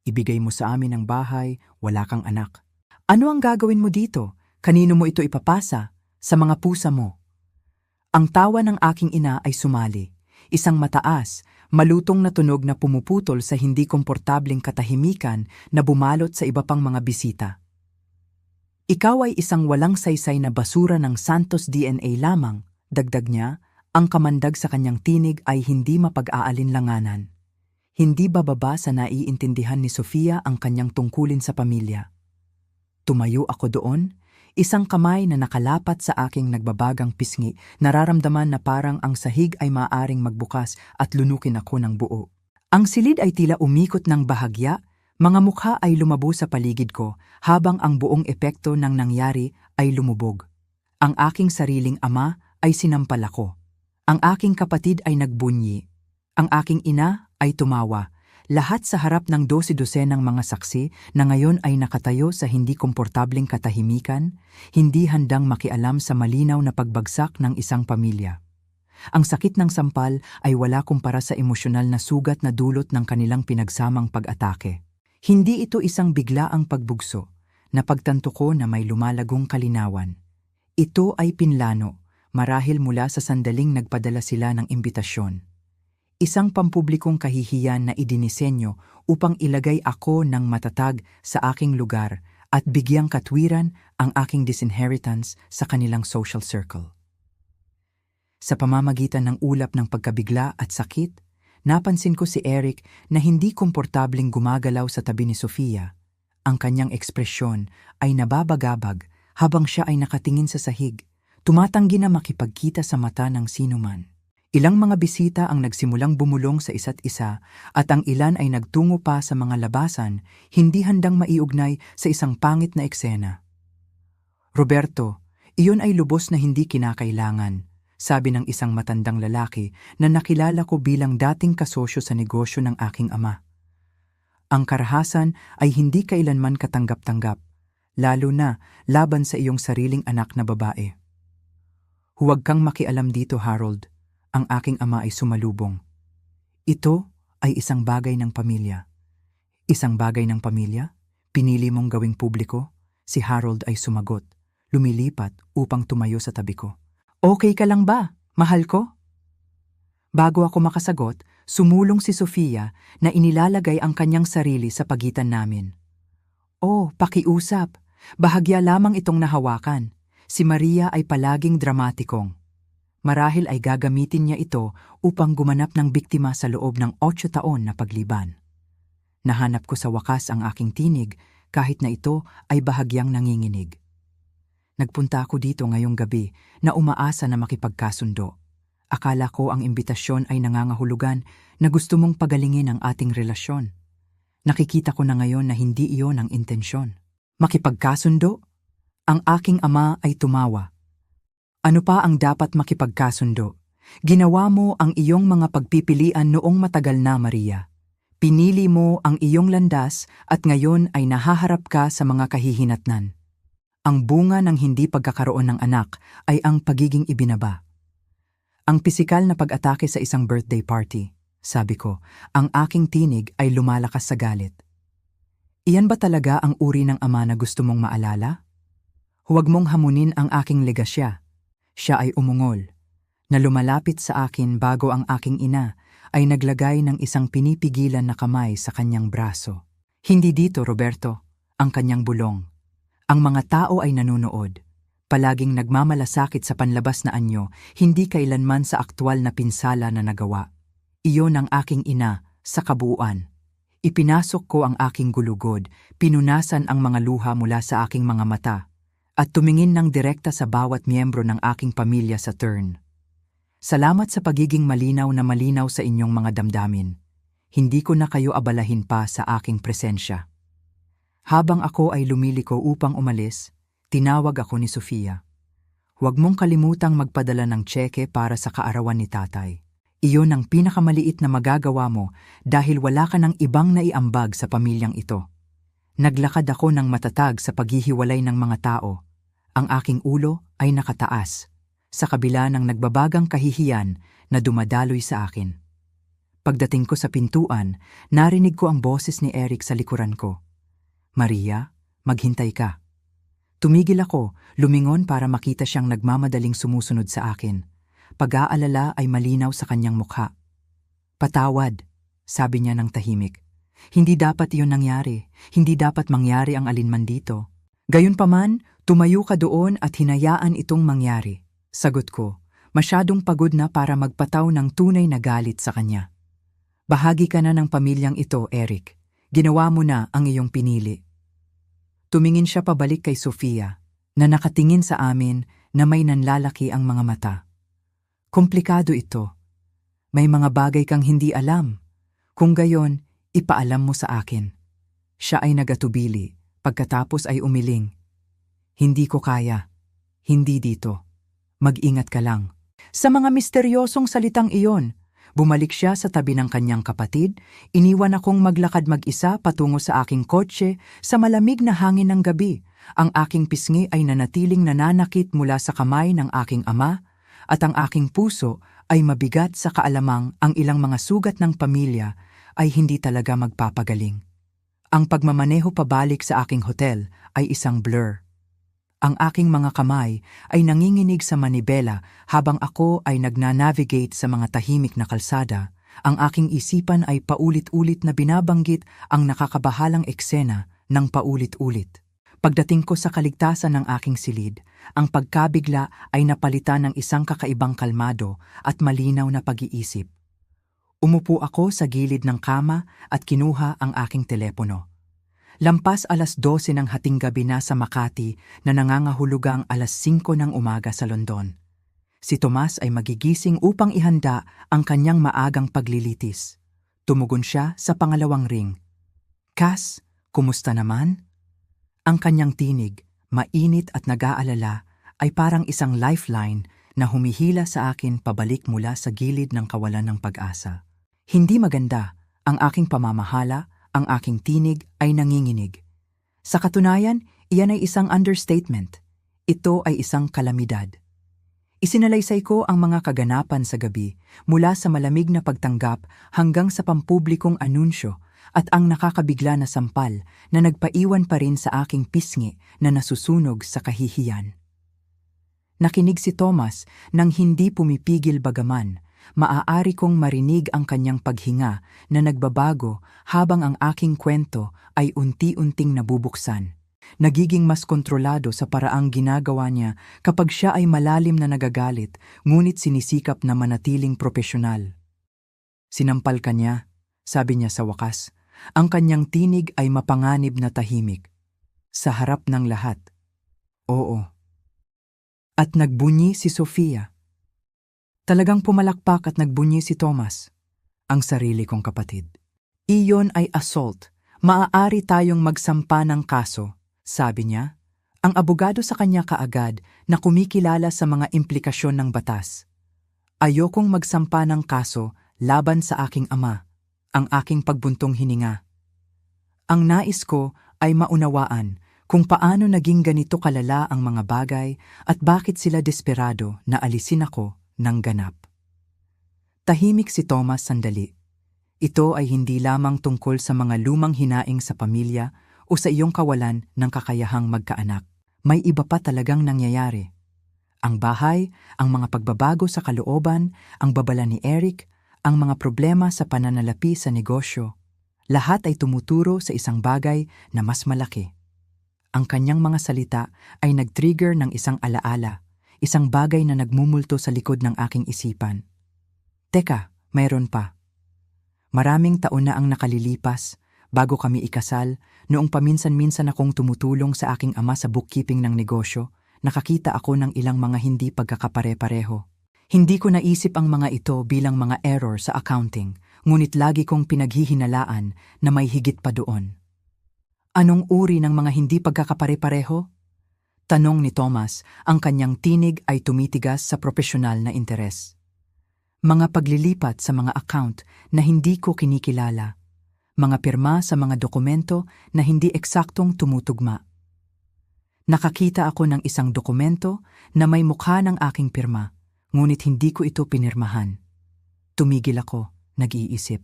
A: Ibigay mo sa amin ang bahay, wala kang anak. Ano ang gagawin mo dito? Kanino mo ito ipapasa? Sa mga pusa mo. Ang tawa ng aking ina ay sumali. Isang mataas, malutong na tunog na pumuputol sa hindi komportableng katahimikan na bumalot sa iba pang mga bisita. Ikaw ay isang walang saysay na basura ng Santos DNA lamang, dagdag niya. Ang kamandag sa kanyang tinig ay hindi mapag-aalinlanganan. Hindi bababa sa naiintindihan ni Sofia ang kanyang tungkulin sa pamilya. Tumayo ako doon, isang kamay na nakalapat sa aking nagbabagang pisngi, nararamdaman na parang ang sahig ay maaaring magbukas at lunukin ako ng buo. Ang silid ay tila umikot ng bahagya, mga mukha ay lumabo sa paligid ko habang ang buong epekto ng nangyari ay lumubog. Ang aking sariling ama ay sinampal ako. Ang aking kapatid ay nagbunyi. Ang aking ina ay tumawa. lahat sa harap ng 12 ng mga saksi na ngayon ay nakatayo sa hindi komportabling katahimikan, hindi handang makialam sa malinaw na pagbagsak ng isang pamilya. Ang sakit ng sampal ay wala kumpara sa emosyonal na sugat na dulot ng kanilang pinagsamang pag-atake. Hindi ito isang biglaang pagbugso, na pagtanto ko na may lumalagong kalinawan. Ito ay pinlano, marahil mula sa sandaling nagpadala sila ng imbitasyon. Isang pampublikong kahihiyan na idinisenyo upang ilagay ako ng matatag sa aking lugar at bigyang katwiran ang aking disinheritance sa kanilang social circle. Sa pamamagitan ng ulap ng pagkabigla at sakit, napansin ko si Eric na hindi komportabling gumagalaw sa tabi ni Sofia. Ang kanyang ekspresyon ay nababagabag habang siya ay nakatingin sa sahig, tumatanggi na makipagkita sa mata ng sinuman. Ilang mga bisita ang nagsimulang bumulong sa isa't isa at ang ilan ay nagtungo pa sa mga labasan, hindi handang maiugnay sa isang pangit na eksena. "Roberto, iyon ay lubos na hindi kinakailangan," sabi ng isang matandang lalaki na nakilala ko bilang dating kasosyo sa negosyo ng aking ama. "Ang karahasan ay hindi kailanman katanggap-tanggap, lalo na laban sa iyong sariling anak na babae." "Huwag kang makialam dito, Harold," ang aking ama ay sumalubong. "Ito ay isang bagay ng pamilya." "Isang bagay ng pamilya? Pinili mong gawing publiko?" Si Harold ay sumagot, lumilipat upang tumayo sa tabi ko. "Okay ka lang ba, mahal ko?" Bago ako makasagot, sumulong si Sofia na inilalagay ang kanyang sarili sa pagitan namin. "Oh, pakiusap. Bahagya lamang itong nahawakan." Si Maria ay palaging dramatikong. Marahil ay gagamitin niya ito upang gumanap ng biktima sa loob ng 8 taon na pagliban. Nahanap ko sa wakas ang aking tinig kahit na ito ay bahagyang nanginginig. Nagpunta ako dito ngayong gabi na umaasa na makipagkasundo. Akala ko ang imbitasyon ay nangangahulugan na gusto mong pagalingin ang ating relasyon. Nakikita ko na ngayon na hindi iyon ang intensyon. "Makipagkasundo?" Ang aking ama ay tumawa. "Ano pa ang dapat makipagkasundo? Ginawa mo ang iyong mga pagpipilian noong matagal na, Maria. Pinili mo ang iyong landas at ngayon ay nahaharap ka sa mga kahihinatnan. Ang bunga ng hindi pagkakaroon ng anak ay ang pagiging ibinaba." "Ang pisikal na pag-atake sa isang birthday party," sabi ko, ang aking tinig ay lumalakas sa galit. "Iyan ba talaga ang uri ng ama na gusto mong maalala? Huwag mong hamunin ang aking legasya." Siya ay umungol, na lumalapit sa akin bago ang aking ina ay naglagay ng isang pinipigilan na kamay sa kanyang braso. "Hindi dito, Roberto," ang kanyang bulong. "Ang mga tao ay nanunood. Palaging nagmamalasakit sa panlabas na anyo, hindi kailanman sa aktwal na pinsala na nagawa. Iyon ang aking ina sa kabuuan." Ipinasok ko ang aking gulugod, pinunasan ang mga luha mula sa aking mga mata, at tumingin ng direkta sa bawat miyembro ng aking pamilya sa turn. "Salamat sa pagiging malinaw na malinaw sa inyong mga damdamin. Hindi ko na kayo abalahin pa sa aking presensya." Habang ako ay lumiliko upang umalis, tinawag ako ni Sofia. "Huwag mong kalimutang magpadala ng tseke para sa kaarawan ni tatay. Iyon ang pinakamaliit na magagawa mo dahil wala ka ng ibang naiambag sa pamilyang ito." Naglakad ako ng matatag sa paghihiwalay ng mga tao. Ang aking ulo ay nakataas, sa kabila ng nagbabagang kahihiyan na dumadaloy sa akin. Pagdating ko sa pintuan, narinig ko ang boses ni Eric sa likuran ko. "Maria, maghintay ka." Tumigil ako, lumingon para makita siyang nagmamadaling sumusunod sa akin. Pag-aalala ay malinaw sa kanyang mukha. "Patawad," sabi niya ng tahimik. "Hindi dapat iyon nangyari. Hindi dapat mangyari ang alinman dito." "Gayunpaman, tumayo ka doon at hinayaan itong mangyari," sagot ko, masyadong pagod na para magpataw ng tunay na galit sa kanya. "Bahagi ka na ng pamilyang ito, Eric. Ginawa mo na ang iyong pinili." Tumingin siya pabalik kay Sofia, na nakatingin sa amin na may nanlalaki ang mga mata. "Komplikado ito. May mga bagay kang hindi alam. Kung gayon, ipaalam mo sa akin." Siya ay nagatubili, pagkatapos ay umiling. "Hindi ko kaya. Hindi dito. Mag-ingat ka lang." Sa mga misteryosong salitang iyon, Bumalik siya sa tabi ng kanyang kapatid, iniwan akong maglakad mag-isa patungo sa aking kotse sa malamig na hangin ng gabi. Ang aking pisngi ay nanatiling nananakit mula sa kamay ng aking ama, at ang aking puso ay mabigat sa kaalamang ang ilang mga sugat ng pamilya ay hindi talaga magpapagaling. Ang pagmamaneho pabalik sa aking hotel ay isang blur. Ang aking mga kamay ay nanginginig sa manibela habang ako ay nagnanavigate sa mga tahimik na kalsada. Ang aking isipan ay paulit-ulit na binabanggit ang nakakabahalang eksena ng paulit-ulit. Pagdating ko sa kaligtasan ng aking silid, ang pagkabigla ay napalitan ng isang kakaibang kalmado at malinaw na pag-iisip. Umupo ako sa gilid ng kama at kinuha ang aking telepono. Lampas 12:00 ng hating gabi na sa Makati na nangangahulugang 5:00 ng umaga sa London. Si Tomas ay magigising upang ihanda ang kanyang maagang paglilitis. Tumugon siya sa pangalawang ring. "Cass, kumusta naman?" Ang kanyang tinig, mainit at nag-aalala, ay parang isang lifeline na humihila sa akin pabalik mula sa gilid ng kawalan ng pag-asa. Hindi maganda ang aking pamamahala. Ang aking tinig ay nanginginig. Sa katunayan, iyan ay isang understatement. Ito ay isang kalamidad. Isinalaysay ko ang mga kaganapan sa gabi mula sa malamig na pagtanggap hanggang sa pampublikong anunsyo at ang nakakabigla na sampal na nagpaiwan pa rin sa aking pisngi na nasusunog sa kahihiyan. Nakinig si Thomas nang hindi pumipigil bagaman. Maaari kong marinig ang kanyang paghinga na nagbabago habang ang aking kwento ay unti-unting nabubuksan. Nagiging mas kontrolado sa paraang ginagawa niya kapag siya ay malalim na nagagalit, ngunit sinisikap na manatiling propesyonal. Sinampal ka niya, sabi niya sa wakas. Ang kanyang tinig ay mapanganib na tahimik. Sa harap ng lahat. Oo. At nagbunyi si Sofia. Talagang pumalakpak at nagbunyi si Thomas, ang sarili kong kapatid. Iyon ay assault. Maaari tayong magsampa ng kaso, sabi niya. Ang abogado sa kanya kaagad na kumikilala sa mga implikasyon ng batas. Ayokong magsampa ng kaso laban sa aking ama, ang aking pagbuntong hininga. Ang nais ko ay maunawaan kung paano naging ganito kalala ang mga bagay at bakit sila desperado na alisin ako ng ganap. Tahimik si Thomas sandali. Ito ay hindi lamang tungkol sa mga lumang hinaing sa pamilya o sa iyong kawalan ng kakayahang magkaanak. May iba pa talagang nangyayari. Ang bahay, ang mga pagbabago sa kalooban, ang babala ni Eric, ang mga problema sa pananalapi sa negosyo. Lahat ay tumuturo sa isang bagay na mas malaki. Ang kanyang mga salita ay nag-trigger ng isang alaala. Isang bagay na nagmumulto sa likod ng aking isipan. Teka, mayroon pa. Maraming taon na ang nakalilipas bago kami ikasal, noong paminsan-minsan akong tumutulong sa aking ama sa bookkeeping ng negosyo, nakakita ako ng ilang mga hindi pagkakapare-pareho. Hindi ko naisip ang mga ito bilang mga error sa accounting, ngunit lagi kong pinaghihinalaan na may higit pa doon. Anong uri ng mga hindi pagkakapare-pareho? Tanong ni Thomas, ang kanyang tinig ay tumitigas sa propesyonal na interes. Mga paglilipat sa mga account na hindi ko kinikilala. Mga pirma sa mga dokumento na hindi eksaktong tumutugma. Nakakita ako ng isang dokumento na may mukha ng aking pirma, ngunit hindi ko ito pinirmahan. Tumigil ako, nag-iisip.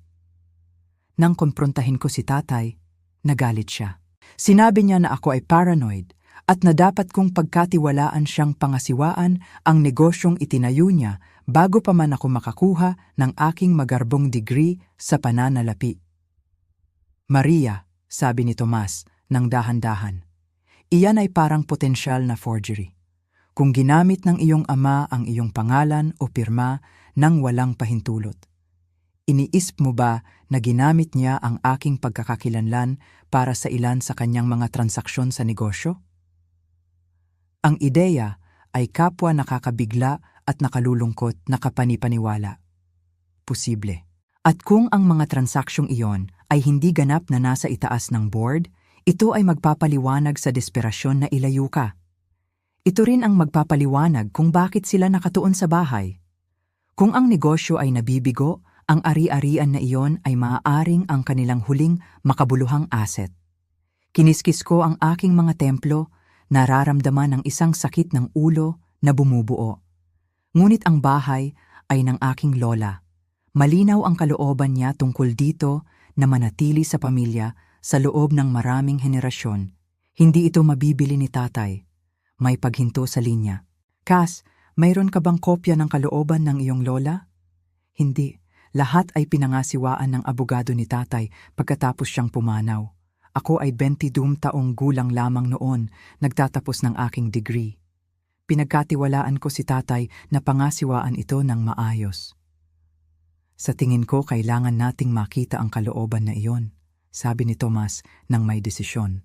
A: Nang kumprontahin ko si tatay, nagalit siya. Sinabi niya na ako ay paranoid, at na dapat kong pagkatiwalaan siyang pangasiwaan ang negosyong itinayo niya bago pa man ako makakuha ng aking magarbong degree sa pananalapi. Maria, sabi ni Tomas ng dahan-dahan, iyan ay parang potensyal na forgery. Kung ginamit ng iyong ama ang iyong pangalan o pirma nang walang pahintulot. Iniisip mo ba na ginamit niya ang aking pagkakakilanlan para sa ilan sa kanyang mga transaksyon sa negosyo? Ang ideya ay kapwa nakakabigla at nakalulungkot na kapanipaniwala. Posible. At kung ang mga transaksyong iyon ay hindi ganap na nasa itaas ng board, ito ay magpapaliwanag sa desperasyon na ilayo ka. Ito rin ang magpapaliwanag kung bakit sila nakatuon sa bahay. Kung ang negosyo ay nabibigo Ang ari-arian na iyon ay maaaring ang kanilang huling makabuluhang asset. Kiniskis ko ang aking mga templo, nararamdaman ang isang sakit ng ulo na bumubuo. Ngunit ang bahay ay ng aking lola. Malinaw ang kalooban niya tungkol dito na manatili sa pamilya sa loob ng maraming henerasyon. Hindi ito mabibili ni tatay. May paghinto sa linya. Cass, mayroon ka bang kopya ng kalooban ng iyong lola? Hindi. Lahat ay pinangasiwaan ng abogado ni tatay pagkatapos siyang pumanaw. Ako ay 22 taong gulang lamang noon, nagtatapos ng aking degree. Pinagkatiwalaan ko si tatay na pangasiwaan ito ng maayos. Sa tingin ko kailangan nating makita ang kalooban na iyon, sabi ni Tomas nang may desisyon.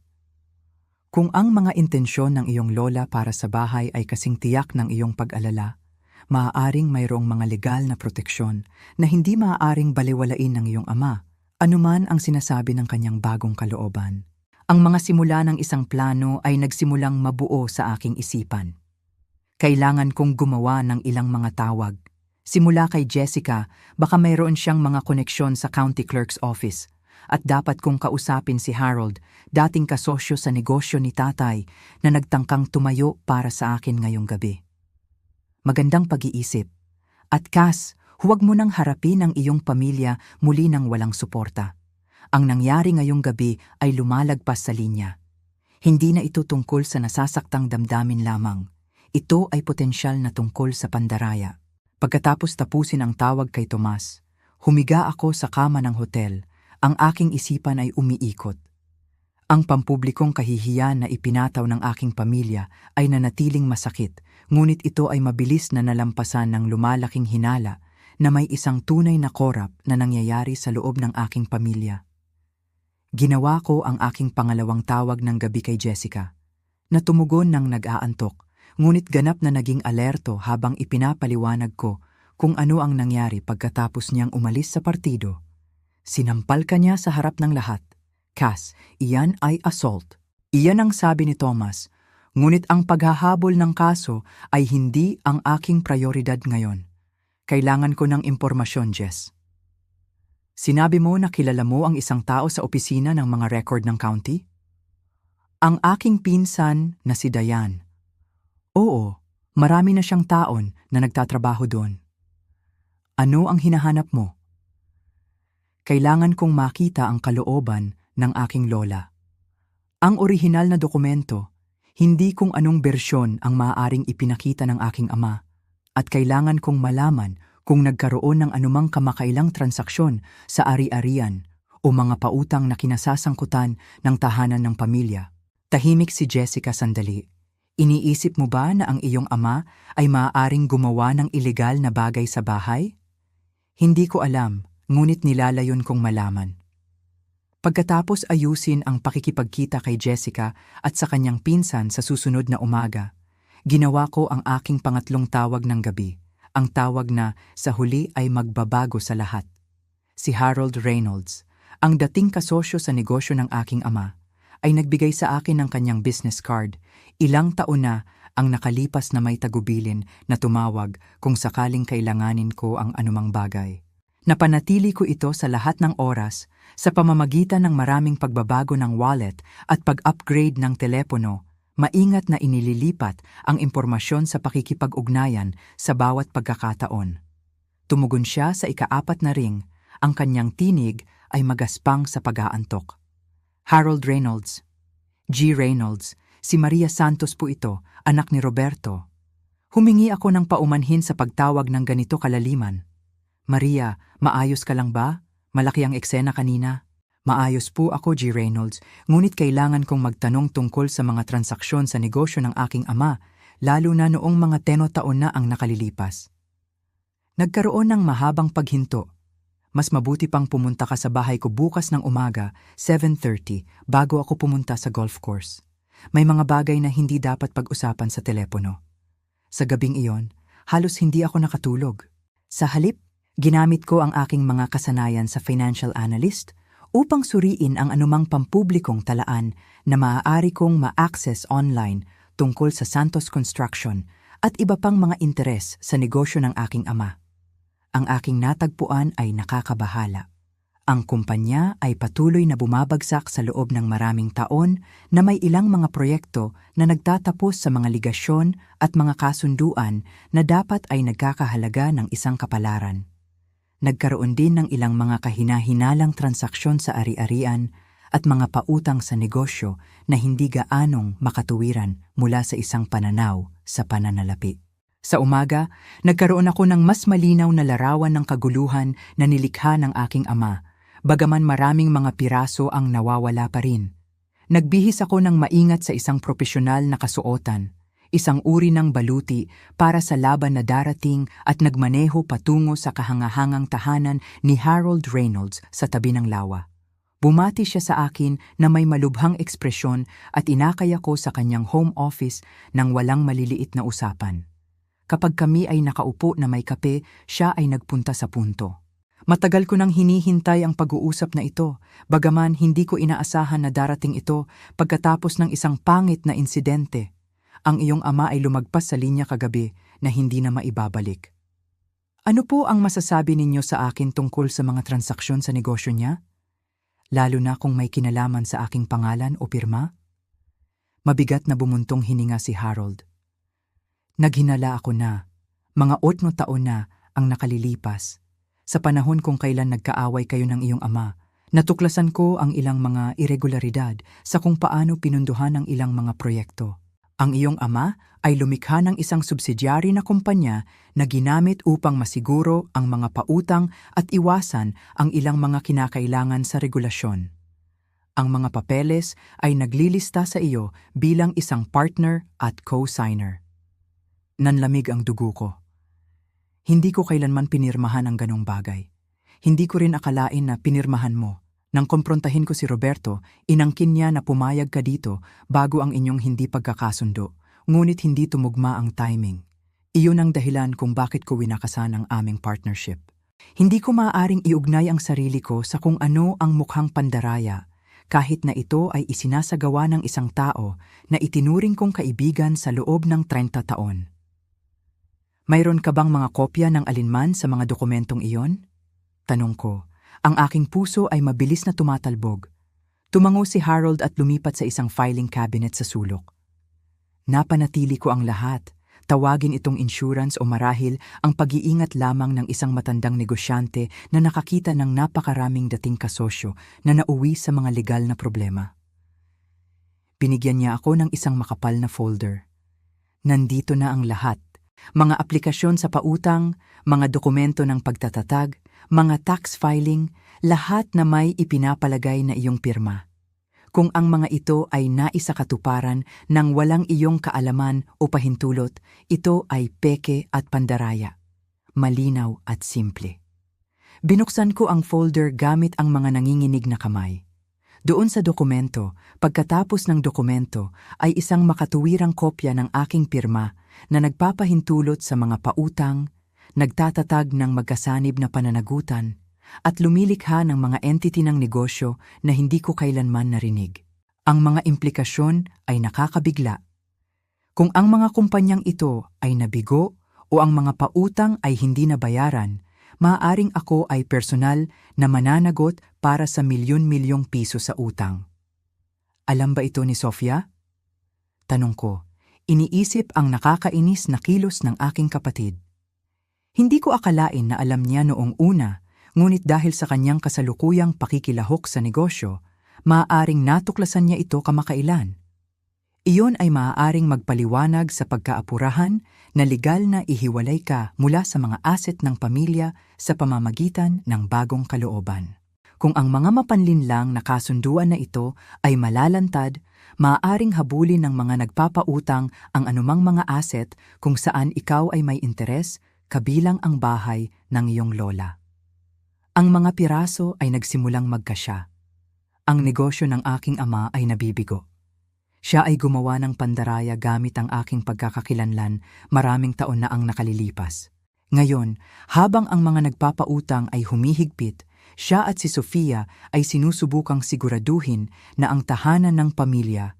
A: Kung ang mga intensyon ng iyong lola para sa bahay ay kasing tiyak ng iyong pag-alala, maaaring mayroong mga legal na proteksyon na hindi maaaring baliwalain ng iyong ama, anuman ang sinasabi ng kanyang bagong kalooban. Ang mga simula ng isang plano ay nagsimulang mabuo sa aking isipan. Kailangan kong gumawa ng ilang mga tawag. Simula kay Jessica, baka mayroon siyang mga koneksyon sa county clerk's office. At dapat kong kausapin si Harold, dating kasosyo sa negosyo ni tatay na nagtangkang tumayo para sa akin ngayong gabi. Magandang pag-iisip. At Cass, huwag mo nang harapin ang iyong pamilya muli ng walang suporta. Ang nangyari ngayong gabi ay lumalagpas sa linya. Hindi na ito tungkol sa nasasaktang damdamin lamang. Ito ay potensyal na tungkol sa pandaraya. Pagkatapos tapusin ang tawag kay Tomas, humiga ako sa kama ng hotel. Ang aking isipan ay umiikot. Ang pampublikong kahihiyan na ipinataw ng aking pamilya ay nanatiling masakit, ngunit ito ay mabilis na nalampasan ng lumalaking hinala na may isang tunay na korap na nangyayari sa loob ng aking pamilya. Ginawa ko ang aking pangalawang tawag ng gabi kay Jessica, na tumugon ng nag-aantok, ngunit ganap na naging alerto habang ipinapaliwanag ko kung ano ang nangyari pagkatapos niyang umalis sa partido. Sinampal ka niya sa harap ng lahat. Cass, iyan ay assault. Iyan ang sabi ni Thomas, ngunit ang paghahabol ng kaso ay hindi ang aking prioridad ngayon. Kailangan ko ng impormasyon, Jess. Sinabi mo na kilala mo ang isang tao sa opisina ng mga record ng county? Ang aking pinsan na si Diane. Oo, marami na siyang taon na nagtatrabaho doon. Ano ang hinahanap mo? Kailangan kong makita ang kalooban ng aking lola. Ang orihinal na dokumento, hindi kung anong bersyon ang maaaring ipinakita ng aking ama, at kailangan kong malaman kung nagkaroon ng anumang kamakailang transaksyon sa ari-arian o mga pautang na kinasasangkutan ng tahanan ng pamilya. Tahimik si Jessica sandali. Iniisip mo ba na ang iyong ama ay maaaring gumawa ng ilegal na bagay sa bahay? Hindi ko alam, ngunit nilalayon kong malaman. Pagkatapos ayusin ang pakikipagkita kay Jessica at sa kanyang pinsan sa susunod na umaga, ginawa ko ang aking pangatlong tawag ng gabi, ang tawag na sa huli ay magbabago sa lahat. Si Harold Reynolds, ang dating kasosyo sa negosyo ng aking ama, ay nagbigay sa akin ng kanyang business card. Ilang taon na ang nakalipas na may tagubilin na tumawag kung sakaling kailanganin ko ang anumang bagay. Napanatili ko ito sa lahat ng oras sa pamamagitan ng maraming pagbabago ng wallet at pag-upgrade ng telepono, maingat na inililipat ang impormasyon sa pakikipag-ugnayan sa bawat pagkakataon. Tumugon siya sa ika-4 na ring, ang kanyang tinig ay magaspang sa pag-aantok. Harold Reynolds. G. Reynolds, si Maria Santos po ito, anak ni Roberto. Humingi ako ng paumanhin sa pagtawag ng ganito kalaliman. Maria, maayos ka lang ba? Malaki ang eksena kanina. Maayos po ako, G. Reynolds, ngunit kailangan kong magtanong tungkol sa mga transaksyon sa negosyo ng aking ama, lalo na noong mga 10 taon na ang nakalilipas. Nagkaroon ng mahabang paghinto. Mas mabuti pang pumunta ka sa bahay ko bukas ng umaga, 7:30, bago ako pumunta sa golf course. May mga bagay na hindi dapat pag-usapan sa telepono. Sa gabing iyon, halos hindi ako nakatulog. Sa halip, ginamit ko ang aking mga kasanayan sa financial analyst upang suriin ang anumang pampublikong talaan na maaari kong ma-access online tungkol sa Santos Construction at iba pang mga interes sa negosyo ng aking ama. Ang aking natagpuan ay nakakabahala. Ang kumpanya ay patuloy na bumabagsak sa loob ng maraming taon na may ilang mga proyekto na nagtatapos sa mga ligasyon at mga kasunduan na dapat ay nagkakahalaga ng isang kapalaran. Nagkaroon din ng ilang mga kahina-hinalang transaksyon sa ari-arian at mga pautang sa negosyo na hindi gaanong makatuwiran mula sa isang pananaw sa pananalapi. Sa umaga, nagkaroon ako ng mas malinaw na larawan ng kaguluhan na nilikha ng aking ama, bagaman maraming mga piraso ang nawawala pa rin. Nagbihis ako ng maingat sa isang propesyonal na kasuotan, isang uri ng baluti para sa laban na darating at nagmaneho patungo sa kahangahangang tahanan ni Harold Reynolds sa tabi ng lawa. Bumati siya sa akin na may malubhang ekspresyon at inakay ako sa kanyang home office nang walang maliliit na usapan. Kapag kami ay nakaupo na may kape, siya ay nagpunta sa punto. Matagal ko nang hinihintay ang pag-uusap na ito, bagaman hindi ko inaasahan na darating ito pagkatapos ng isang pangit na insidente. Ang iyong ama ay lumagpas sa linya kagabi na hindi na maibabalik. Ano po ang masasabi ninyo sa akin tungkol sa mga transaksyon sa negosyo niya? Lalo na kung may kinalaman sa aking pangalan o pirma? Mabigat na bumuntong hininga si Harold. Naghinala ako na, mga 8 taon na ang nakalilipas. Sa panahon kung kailan nagkaaway kayo ng iyong ama, natuklasan ko ang ilang mga irregularidad sa kung paano pinunduhan ang ilang mga proyekto. Ang iyong ama ay lumikha ng isang subsidyary na kumpanya na ginamit upang masiguro ang mga pautang at iwasan ang ilang mga kinakailangan sa regulasyon. Ang mga papeles ay naglilista sa iyo bilang isang partner at co-signer. Nanlamig ang dugo ko. Hindi ko kailanman pinirmahan ang ganong bagay. Hindi ko rin akalain na pinirmahan mo. Nang kumprontahin ko si Roberto, inangkin niya na pumayag ka dito bago ang inyong hindi pagkakasundo, ngunit hindi tumugma ang timing. Iyon ang dahilan kung bakit ko winakasan ang aming partnership. Hindi ko maaaring iugnay ang sarili ko sa kung ano ang mukhang pandaraya, kahit na ito ay isinasagawa ng isang tao na itinuring kong kaibigan sa loob ng 30 taon. Mayroon ka bang mga kopya ng alinman sa mga dokumentong iyon? Tanong ko. Ang aking puso ay mabilis na tumatalbog. Tumango si Harold at lumipat sa isang filing cabinet sa sulok. Napanatili ko ang lahat. Tawagin itong insurance o marahil ang pag-iingat lamang ng isang matandang negosyante na nakakita ng napakaraming dating kasosyo na nauwi sa mga legal na problema. Binigyan niya ako ng isang makapal na folder. Nandito na ang lahat. Mga aplikasyon sa pautang, mga dokumento ng pagtatatag, mga tax filing, lahat na may ipinapalagay na iyong pirma. Kung ang mga ito ay naisakatuparan ng walang iyong kaalaman o pahintulot, ito ay peke at pandaraya. Malinaw at simple. Binuksan ko ang folder gamit ang mga nanginginig na kamay. Doon sa dokumento, pagkatapos ng dokumento, ay isang makatuwirang kopya ng aking pirma na nagpapahintulot sa mga pautang, nagtatatag ng magkasanib na pananagutan, at lumilikha ng mga entity ng negosyo na hindi ko kailanman narinig. Ang mga implikasyon ay nakakabigla. Kung ang mga kumpanyang ito ay nabigo o ang mga pautang ay hindi nabayaran, maaaring ako ay personal na mananagot para sa milyon-milyong piso sa utang. Alam ba ito ni Sofia? Tanong ko. Iniisip ang nakakainis na kilos ng aking kapatid. Hindi ko akalain na alam niya noong una, ngunit dahil sa kanyang kasalukuyang pakikilahok sa negosyo, maaaring natuklasan niya ito kamakailan. Iyon ay maaaring magpaliwanag sa pagkaapurahan na legal na ihiwalay ka mula sa mga asset ng pamilya sa pamamagitan ng bagong kalooban. Kung ang mga mapanlinlang na kasunduan na ito ay malalantad, maaaring habulin ng mga nagpapautang ang anumang mga asset kung saan ikaw ay may interes, kabilang ang bahay ng iyong lola. Ang mga piraso ay nagsimulang magkasya. Ang negosyo ng aking ama ay nabibigo. Siya ay gumawa ng pandaraya gamit ang aking pagkakakilanlan, maraming taon na ang nakalilipas. Ngayon, habang ang mga nagpapautang ay humihigpit, siya at si Sofia ay sinusubukang siguraduhin na ang tahanan ng pamilya,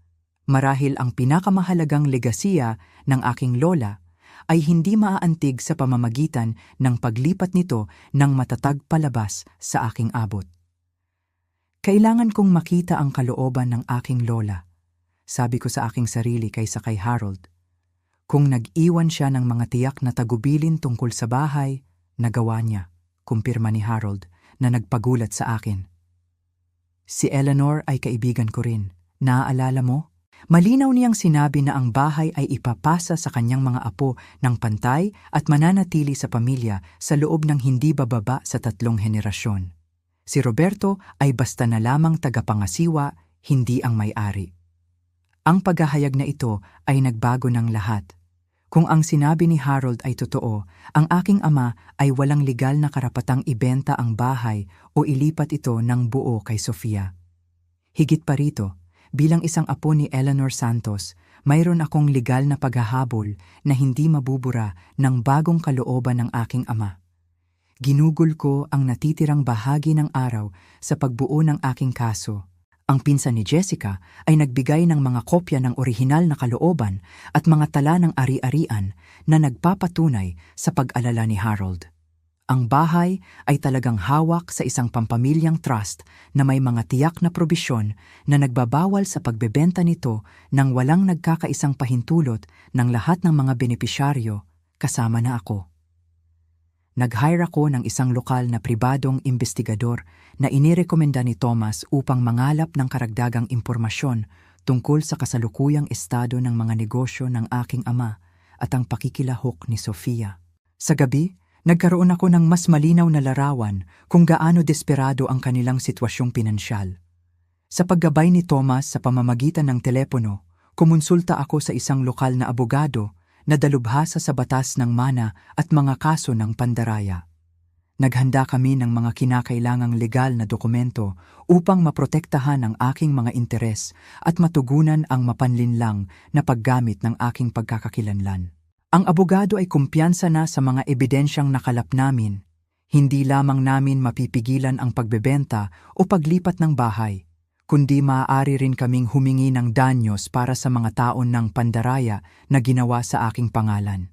A: marahil ang pinakamahalagang legasiya ng aking lola, ay hindi maaantig sa pamamagitan ng paglipat nito ng matatag palabas sa aking abot. Kailangan kong makita ang kalooban ng aking lola, sabi ko sa aking sarili kaysa kay Harold. Kung nag-iwan siya ng mga tiyak na tagubilin tungkol sa bahay, nagawa niya, kumpirma ni Harold na nagpagulat sa akin. Si Eleanor ay kaibigan ko rin. Naaalala mo? Malinaw niyang sinabi na ang bahay ay ipapasa sa kanyang mga apo ng pantay at mananatili sa pamilya sa loob ng hindi bababa sa 3 henerasyon. Si Roberto ay basta na lamang tagapangasiwa, hindi ang may-ari. Ang paghahayag na ito ay nagbago ng lahat. Kung ang sinabi ni Harold ay totoo, ang aking ama ay walang legal na karapatang ibenta ang bahay o ilipat ito ng buo kay Sofia. Higit pa rito, bilang isang apo ni Eleanor Santos, mayroon akong legal na paghahabol na hindi mabubura ng bagong kalooban ng aking ama. Ginugol ko ang natitirang bahagi ng araw sa pagbuo ng aking kaso. Ang pinsan ni Jessica ay nagbigay ng mga kopya ng orihinal na kalooban at mga tala ng ari-arian na nagpapatunay sa pag-alala ni Harold. Ang bahay ay talagang hawak sa isang pampamilyang trust na may mga tiyak na probisyon na nagbabawal sa pagbebenta nito nang walang nagkakaisang pahintulot ng lahat ng mga benepisyaryo, kasama na ako. Nag-hire ako ng isang lokal na pribadong investigador na inirekomenda ni Thomas upang mangalap ng karagdagang impormasyon tungkol sa kasalukuyang estado ng mga negosyo ng aking ama at ang pakikilahok ni Sofia. Sa gabi, nagkaroon ako ng mas malinaw na larawan kung gaano desperado ang kanilang sitwasyong pinansyal. Sa paggabay ni Thomas sa pamamagitan ng telepono, kumonsulta ako sa isang lokal na abogado na dalubhasa sa batas ng mana at mga kaso ng pandaraya. Naghanda kami ng mga kinakailangang legal na dokumento upang maprotektahan ang aking mga interes at matugunan ang mapanlinlang na paggamit ng aking pagkakakilanlan. Ang abogado ay kumpiyansa na sa mga ebidensyang nakalap namin. Hindi lamang namin mapipigilan ang pagbebenta o paglipat ng bahay, kundi maaari rin kaming humingi ng danyos para sa mga taon ng pandaraya na ginawa sa aking pangalan.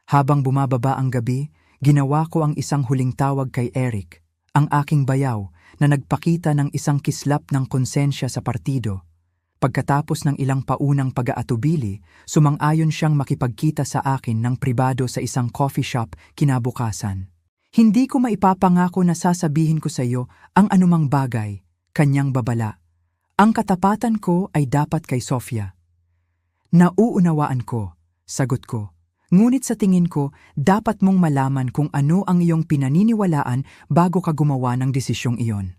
A: Habang bumababa ang gabi, ginawa ko ang isang huling tawag kay Eric, ang aking bayaw na nagpakita ng isang kislap ng konsensya sa partido. Pagkatapos ng ilang paunang pag-aatubili, sumang-ayon siyang makipagkita sa akin ng pribado sa isang coffee shop kinabukasan. Hindi ko maipapangako na sasabihin ko sa iyo ang anumang bagay, kanyang babala. Ang katapatan ko ay dapat kay Sofia. Nauunawaan ko, sagot ko. Ngunit sa tingin ko, dapat mong malaman kung ano ang iyong pinaniniwalaan bago ka gumawa ng desisyong iyon.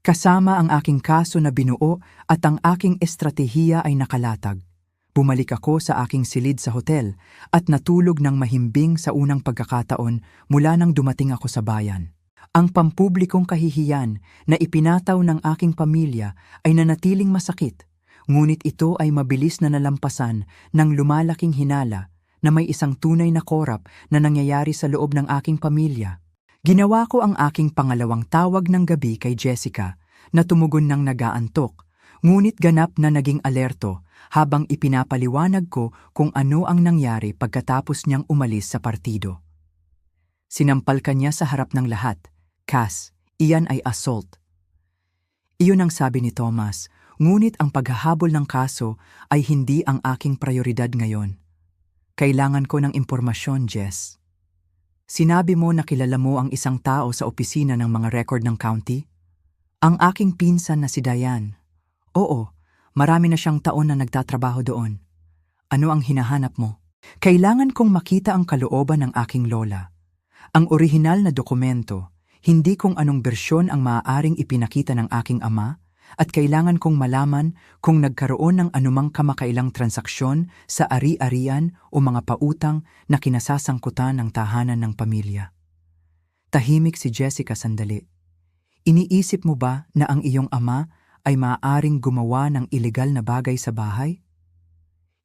A: Kasama ang aking kaso na binuo at ang aking estratehiya ay nakalatag. Bumalik ako sa aking silid sa hotel at natulog ng mahimbing sa unang pagkakataon mula nang dumating ako sa bayan. Ang pampublikong kahihiyan na ipinataw ng aking pamilya ay nanatiling masakit, ngunit ito ay mabilis na nalampasan ng lumalaking hinala na may isang tunay na korap na nangyayari sa loob ng aking pamilya. Ginawa ko ang aking pangalawang tawag ng gabi kay Jessica na tumugon ng nagaantok, ngunit ganap na naging alerto habang ipinapaliwanag ko kung ano ang nangyari pagkatapos niyang umalis sa partido. Sinampal kanya sa harap ng lahat. Cass, iyan ay assault. Iyon ang sabi ni Thomas, ngunit ang paghahabol ng kaso ay hindi ang aking prioridad ngayon. Kailangan ko ng impormasyon, Jess. Sinabi mo na kilala mo ang isang tao sa opisina ng mga record ng county? Ang aking pinsan na si Diane. Oo, marami na siyang taon na nagtatrabaho doon. Ano ang hinahanap mo? Kailangan kong makita ang kalooban ng aking lola. Ang orihinal na dokumento, hindi kung anong bersyon ang maaaring ipinakita ng aking ama, at kailangan kong malaman kung nagkaroon ng anumang kamakailang transaksyon sa ari-arian o mga pautang na kinasasangkutan ng tahanan ng pamilya. Tahimik si Jessica sandali. Iniisip mo ba na ang iyong ama ay maaaring gumawa ng ilegal na bagay sa bahay?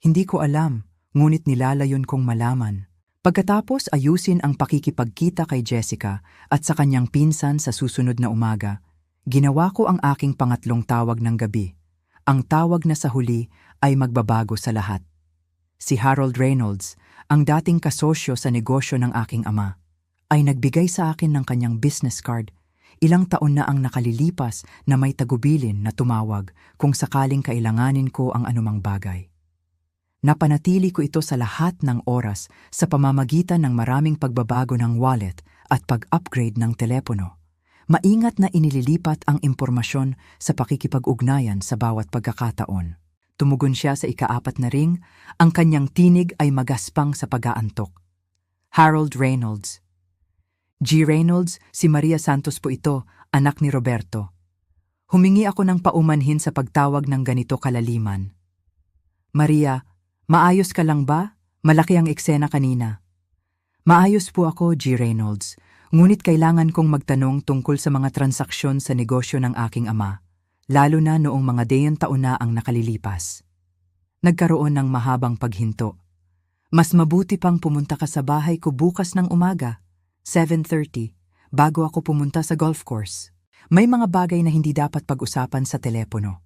A: Hindi ko alam, ngunit nilalayon kong malaman. Pagkatapos ayusin ang pakikipagkita kay Jessica at sa kanyang pinsan sa susunod na umaga, ginawa ko ang aking pangatlong tawag ng gabi. Ang tawag na sa huli ay magbabago sa lahat. Si Harold Reynolds, ang dating kasosyo sa negosyo ng aking ama, ay nagbigay sa akin ng kanyang business card. Ilang taon na ang nakalilipas na may tagubilin na tumawag kung sakaling kailanganin ko ang anumang bagay. Napanatili ko ito sa lahat ng oras sa pamamagitan ng maraming pagbabago ng wallet at pag-upgrade ng telepono. Maingat na inililipat ang impormasyon sa pakikipag-ugnayan sa bawat pagkakataon. Tumugon siya sa ika-4 na ring, ang kanyang tinig ay magaspang sa pag-aantok. Harold Reynolds. G. Reynolds, si Maria Santos po ito, anak ni Roberto. Humingi ako ng paumanhin sa pagtawag ng ganito kalaliman. Maria, maayos ka lang ba? Malaki ang eksena kanina. Maayos po ako, G. Reynolds. Ngunit kailangan kong magtanong tungkol sa mga transaksyon sa negosyo ng aking ama, lalo na noong mga taon na ang nakalilipas. Nagkaroon ng mahabang paghinto. Mas mabuti pang pumunta ka sa bahay ko bukas ng umaga, 7:30, bago ako pumunta sa golf course. May mga bagay na hindi dapat pag-usapan sa telepono.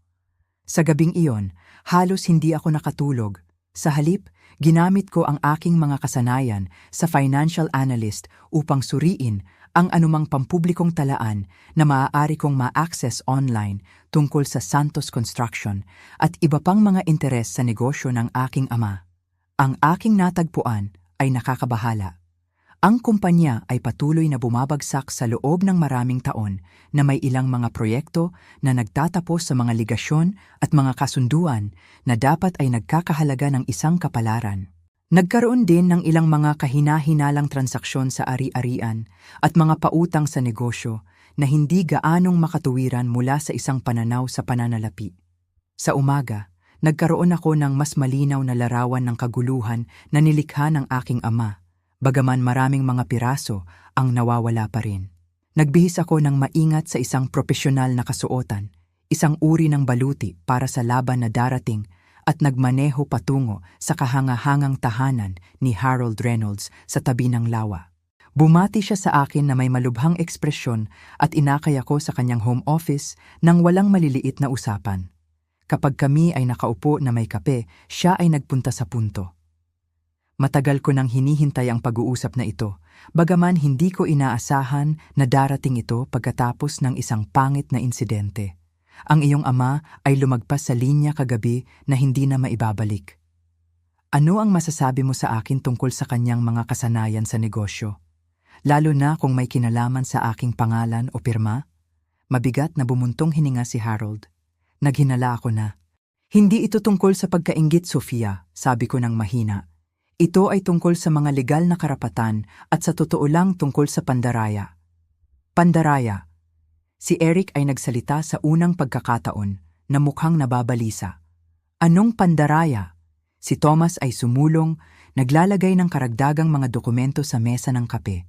A: Sa gabing iyon, halos hindi ako nakatulog. Sa halip, ginamit ko ang aking mga kasanayan sa financial analyst upang suriin ang anumang pampublikong talaan na maaari kong ma-access online tungkol sa Santos Construction at iba pang mga interes sa negosyo ng aking ama. Ang aking natagpuan ay nakakabahala. Ang kumpanya ay patuloy na bumabagsak sa loob ng maraming taon na may ilang mga proyekto na nagtatapos sa mga ligasyon at mga kasunduan na dapat ay nagkakahalaga ng isang kapalaran. Nagkaroon din ng ilang mga kahina-hinalang transaksyon sa ari-arian at mga pautang sa negosyo na hindi gaanong makatuwiran mula sa isang pananaw sa pananalapi. Sa umaga, nagkaroon ako ng mas malinaw na larawan ng kaguluhan na nilikha ng aking ama. Bagaman maraming mga piraso ang nawawala pa rin. Nagbihis ako ng maingat sa isang propesyonal na kasuotan, isang uri ng baluti para sa laban na darating at nagmaneho patungo sa kahangahangang tahanan ni Harold Reynolds sa tabi ng lawa. Bumati siya sa akin na may malubhang ekspresyon at inakay ako sa kanyang home office nang walang maliliit na usapan. Kapag kami ay nakaupo na may kape, siya ay nagpunta sa punto. Matagal ko nang hinihintay ang pag-uusap na ito, bagaman hindi ko inaasahan na darating ito pagkatapos ng isang pangit na insidente. Ang iyong ama ay lumagpas sa linya kagabi na hindi na maibabalik. Ano ang masasabi mo sa akin tungkol sa kanyang mga kasanayan sa negosyo? Lalo na kung may kinalaman sa aking pangalan o pirma? Mabigat na bumuntong hininga si Harold. Naghinala ako na. Hindi ito tungkol sa pagkainggit, Sofia, sabi ko ng mahina. Ito ay tungkol sa mga legal na karapatan at sa totoo lang tungkol sa pandaraya. Pandaraya. Si Eric ay nagsalita sa unang pagkakataon na mukhang nababalisa. Anong pandaraya? Si Thomas ay sumulong, naglalagay ng karagdagang mga dokumento sa mesa ng kape.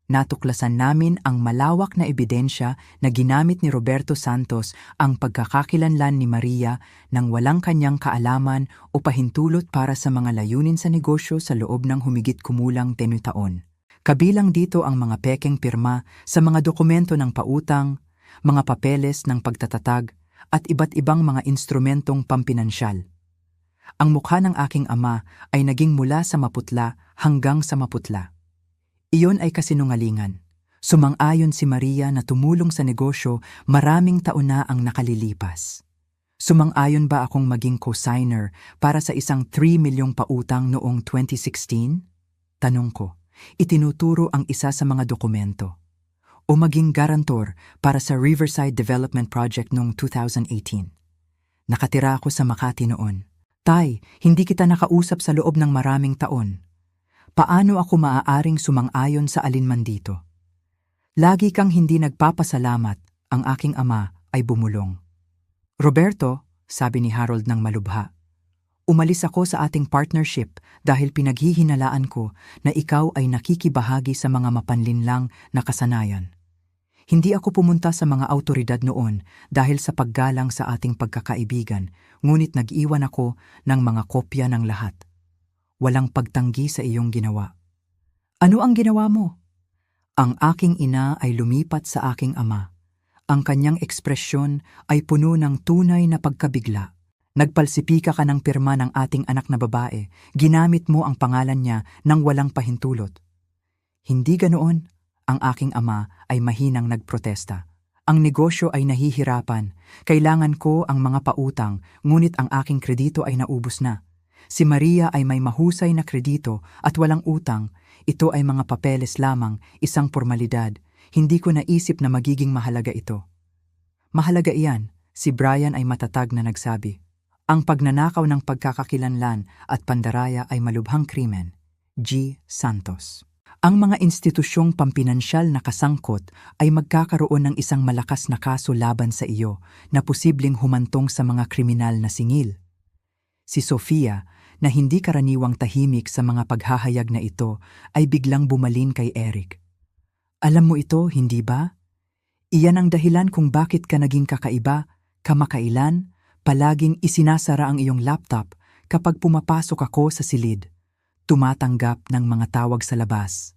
A: Natuklasan namin ang malawak na ebidensya na ginamit ni Roberto Santos ang pagkakakilanlan ni Maria nang walang kanyang kaalaman o pahintulot para sa mga layunin sa negosyo sa loob ng humigit kumulang 10 taon. Kabilang dito ang mga pekeng pirma sa mga dokumento ng pautang, mga papeles ng pagtatatag at iba't ibang mga instrumentong pampinansyal. Ang mukha ng aking ama ay naging mula sa maputla hanggang sa maputla. Iyon ay kasinungalingan. Sumang-ayon si Maria na tumulong sa negosyo maraming taon na ang nakalilipas. Sumang-ayon ba akong maging co-signer para sa isang 3 milyong pautang noong 2016? Tanong ko, itinuturo ang isa sa mga dokumento. O maging garantor para sa Riverside Development Project noong 2018. Nakatira ako sa Makati noon. Tay, hindi kita nakausap sa loob ng maraming taon. Paano ako maaaring sumang-ayon sa alinman dito? Lagi kang hindi nagpapasalamat, ang aking ama ay bumulong. Roberto, sabi ni Harold ng malubha, umalis ako sa ating partnership dahil pinaghihinalaan ko na ikaw ay nakikibahagi sa mga mapanlinlang na kasanayan. Hindi ako pumunta sa mga awtoridad noon dahil sa paggalang sa ating pagkakaibigan, ngunit nag-iwan ako ng mga kopya ng lahat. Walang pagtanggi sa iyong ginawa. Ano ang ginawa mo? Ang aking ina ay lumipat sa aking ama. Ang kanyang ekspresyon ay puno ng tunay na pagkabigla. Nagpalsipika ka ng pirma ng ating anak na babae. Ginamit mo ang pangalan niya nang walang pahintulot. Hindi ganoon. Ang aking ama ay mahinang nagprotesta. Ang negosyo ay nahihirapan. Kailangan ko ang mga pautang, ngunit ang aking kredito ay naubos na. Si Maria ay may mahusay na kredito at walang utang. Ito ay mga papeles lamang, isang formalidad. Hindi ko naisip na magiging mahalaga ito. Mahalaga iyan, si Brian ay matatag na nagsabi. Ang pagnanakaw ng pagkakakilanlan at pandaraya ay malubhang krimen. G. Santos. Ang mga institusyong pampinansyal na kasangkot ay magkakaroon ng isang malakas na kaso laban sa iyo na posibleng humantong sa mga kriminal na singil. Si Sofia, na hindi karaniwang tahimik sa mga paghahayag na ito, ay biglang bumalin kay Eric. Alam mo ito, hindi ba? Iyan ang dahilan kung bakit ka naging kakaiba, kamakailan, palaging isinasara ang iyong laptop kapag pumapasok ako sa silid. Tumatanggap ng mga tawag sa labas.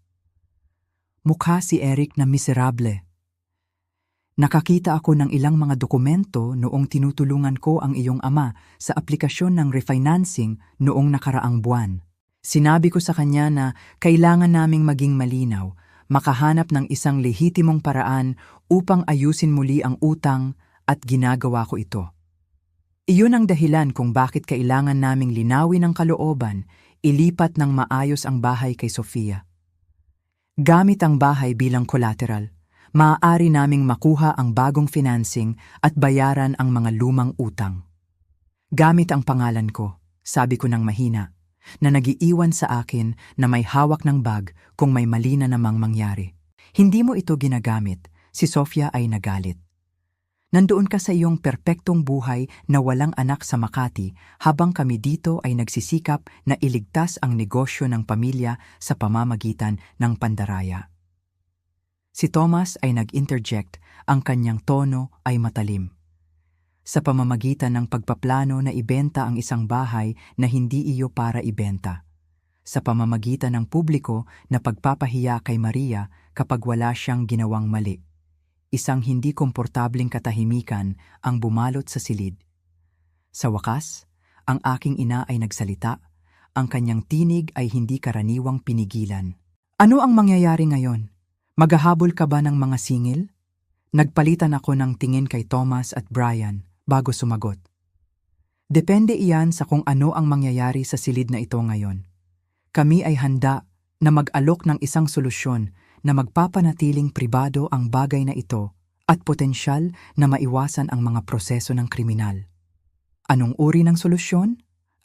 A: Mukha si Eric na miserable. Nakakita ako ng ilang mga dokumento noong tinutulungan ko ang iyong ama sa aplikasyon ng refinancing noong nakaraang buwan. Sinabi ko sa kanya na kailangan naming maging malinaw, makahanap ng isang lehitimong paraan upang ayusin muli ang utang at ginagawa ko ito. Iyon ang dahilan kung bakit kailangan naming linawin ang kalooban, ilipat ng maayos ang bahay kay Sofia. Gamit ang bahay bilang collateral, maaari naming makuha ang bagong financing at bayaran ang mga lumang utang. Gamit ang pangalan ko, sabi ko ng mahina, na nagiiwan sa akin na may hawak ng bag kung may mali na namang mangyari. Hindi mo ito ginagamit, si Sofia ay nagalit. Nandoon ka sa iyong perpektong buhay na walang anak sa Makati habang kami dito ay nagsisikap na iligtas ang negosyo ng pamilya sa pamamagitan ng pandaraya. Si Thomas ay nag-interject, ang kanyang tono ay matalim. Sa pamamagitan ng pagpaplano na ibenta ang isang bahay na hindi iyo para ibenta. Sa pamamagitan ng publiko na pagpapahiya kay Maria kapag wala siyang ginawang mali. Isang hindi komportabling katahimikan ang bumalot sa silid. Sa wakas, ang aking ina ay nagsalita, ang kanyang tinig ay hindi karaniwang pinigilan. Ano ang mangyayari ngayon? Maghahabol ka ba ng mga singil? Nagpalitan ako ng tingin kay Thomas at Brian bago sumagot. Depende iyan sa kung ano ang mangyayari sa silid na ito ngayon. Kami ay handa na mag-alok ng isang solusyon na magpapanatiling pribado ang bagay na ito at potensyal na maiwasan ang mga proseso ng kriminal. Anong uri ng solusyon?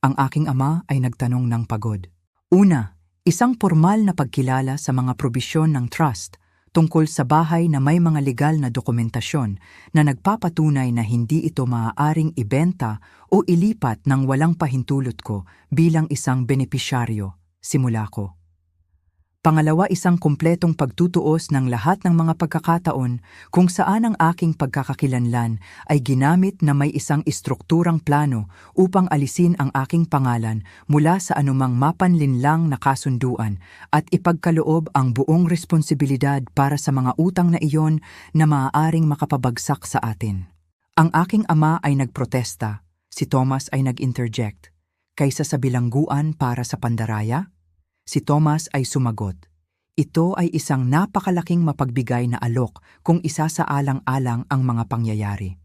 A: Ang aking ama ay nagtanong ng pagod. Una, isang formal na pagkilala sa mga probisyon ng trust tungkol sa bahay na may mga legal na dokumentasyon na nagpapatunay na hindi ito maaaring ibenta o ilipat ng walang pahintulot ko bilang isang benepisyaryo, simula ko. Pangalawa, isang kumpletong pagtutuos ng lahat ng mga pagkakataon kung saan ang aking pagkakakilanlan ay ginamit na may isang istrukturang plano upang alisin ang aking pangalan mula sa anumang mapanlinlang na kasunduan at ipagkaloob ang buong responsibilidad para sa mga utang na iyon na maaaring makapabagsak sa atin. Ang aking ama ay nagprotesta, si Thomas ay nag-interject. Kaysa sa bilangguan para sa pandaraya? Si Thomas ay sumagot, ito ay isang napakalaking mapagbigay na alok kung isasaalang-alang ang mga pangyayari.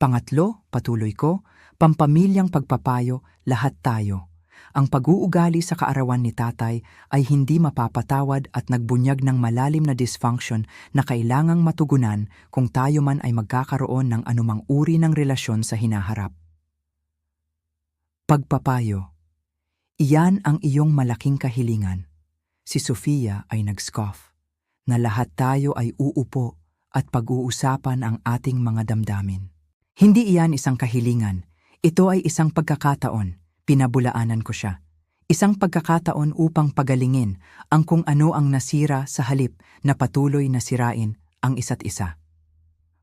A: Pangatlo, patuloy ko, pampamilyang pagpapayo, lahat tayo. Ang pag-uugali sa kaarawan ni tatay ay hindi mapapatawad at nagbunyag ng malalim na dysfunction na kailangang matugunan kung tayo man ay magkakaroon ng anumang uri ng relasyon sa hinaharap. Pagpapayo. Iyan ang iyong malaking kahilingan. Si Sofia ay nag-scoff na lahat tayo ay uupo at pag-uusapan ang ating mga damdamin. Hindi iyan isang kahilingan. Ito ay isang pagkakataon. Pinabulaanan ko siya. Isang pagkakataon upang pagalingin ang kung ano ang nasira sa halip na patuloy na sirain ang isa't isa.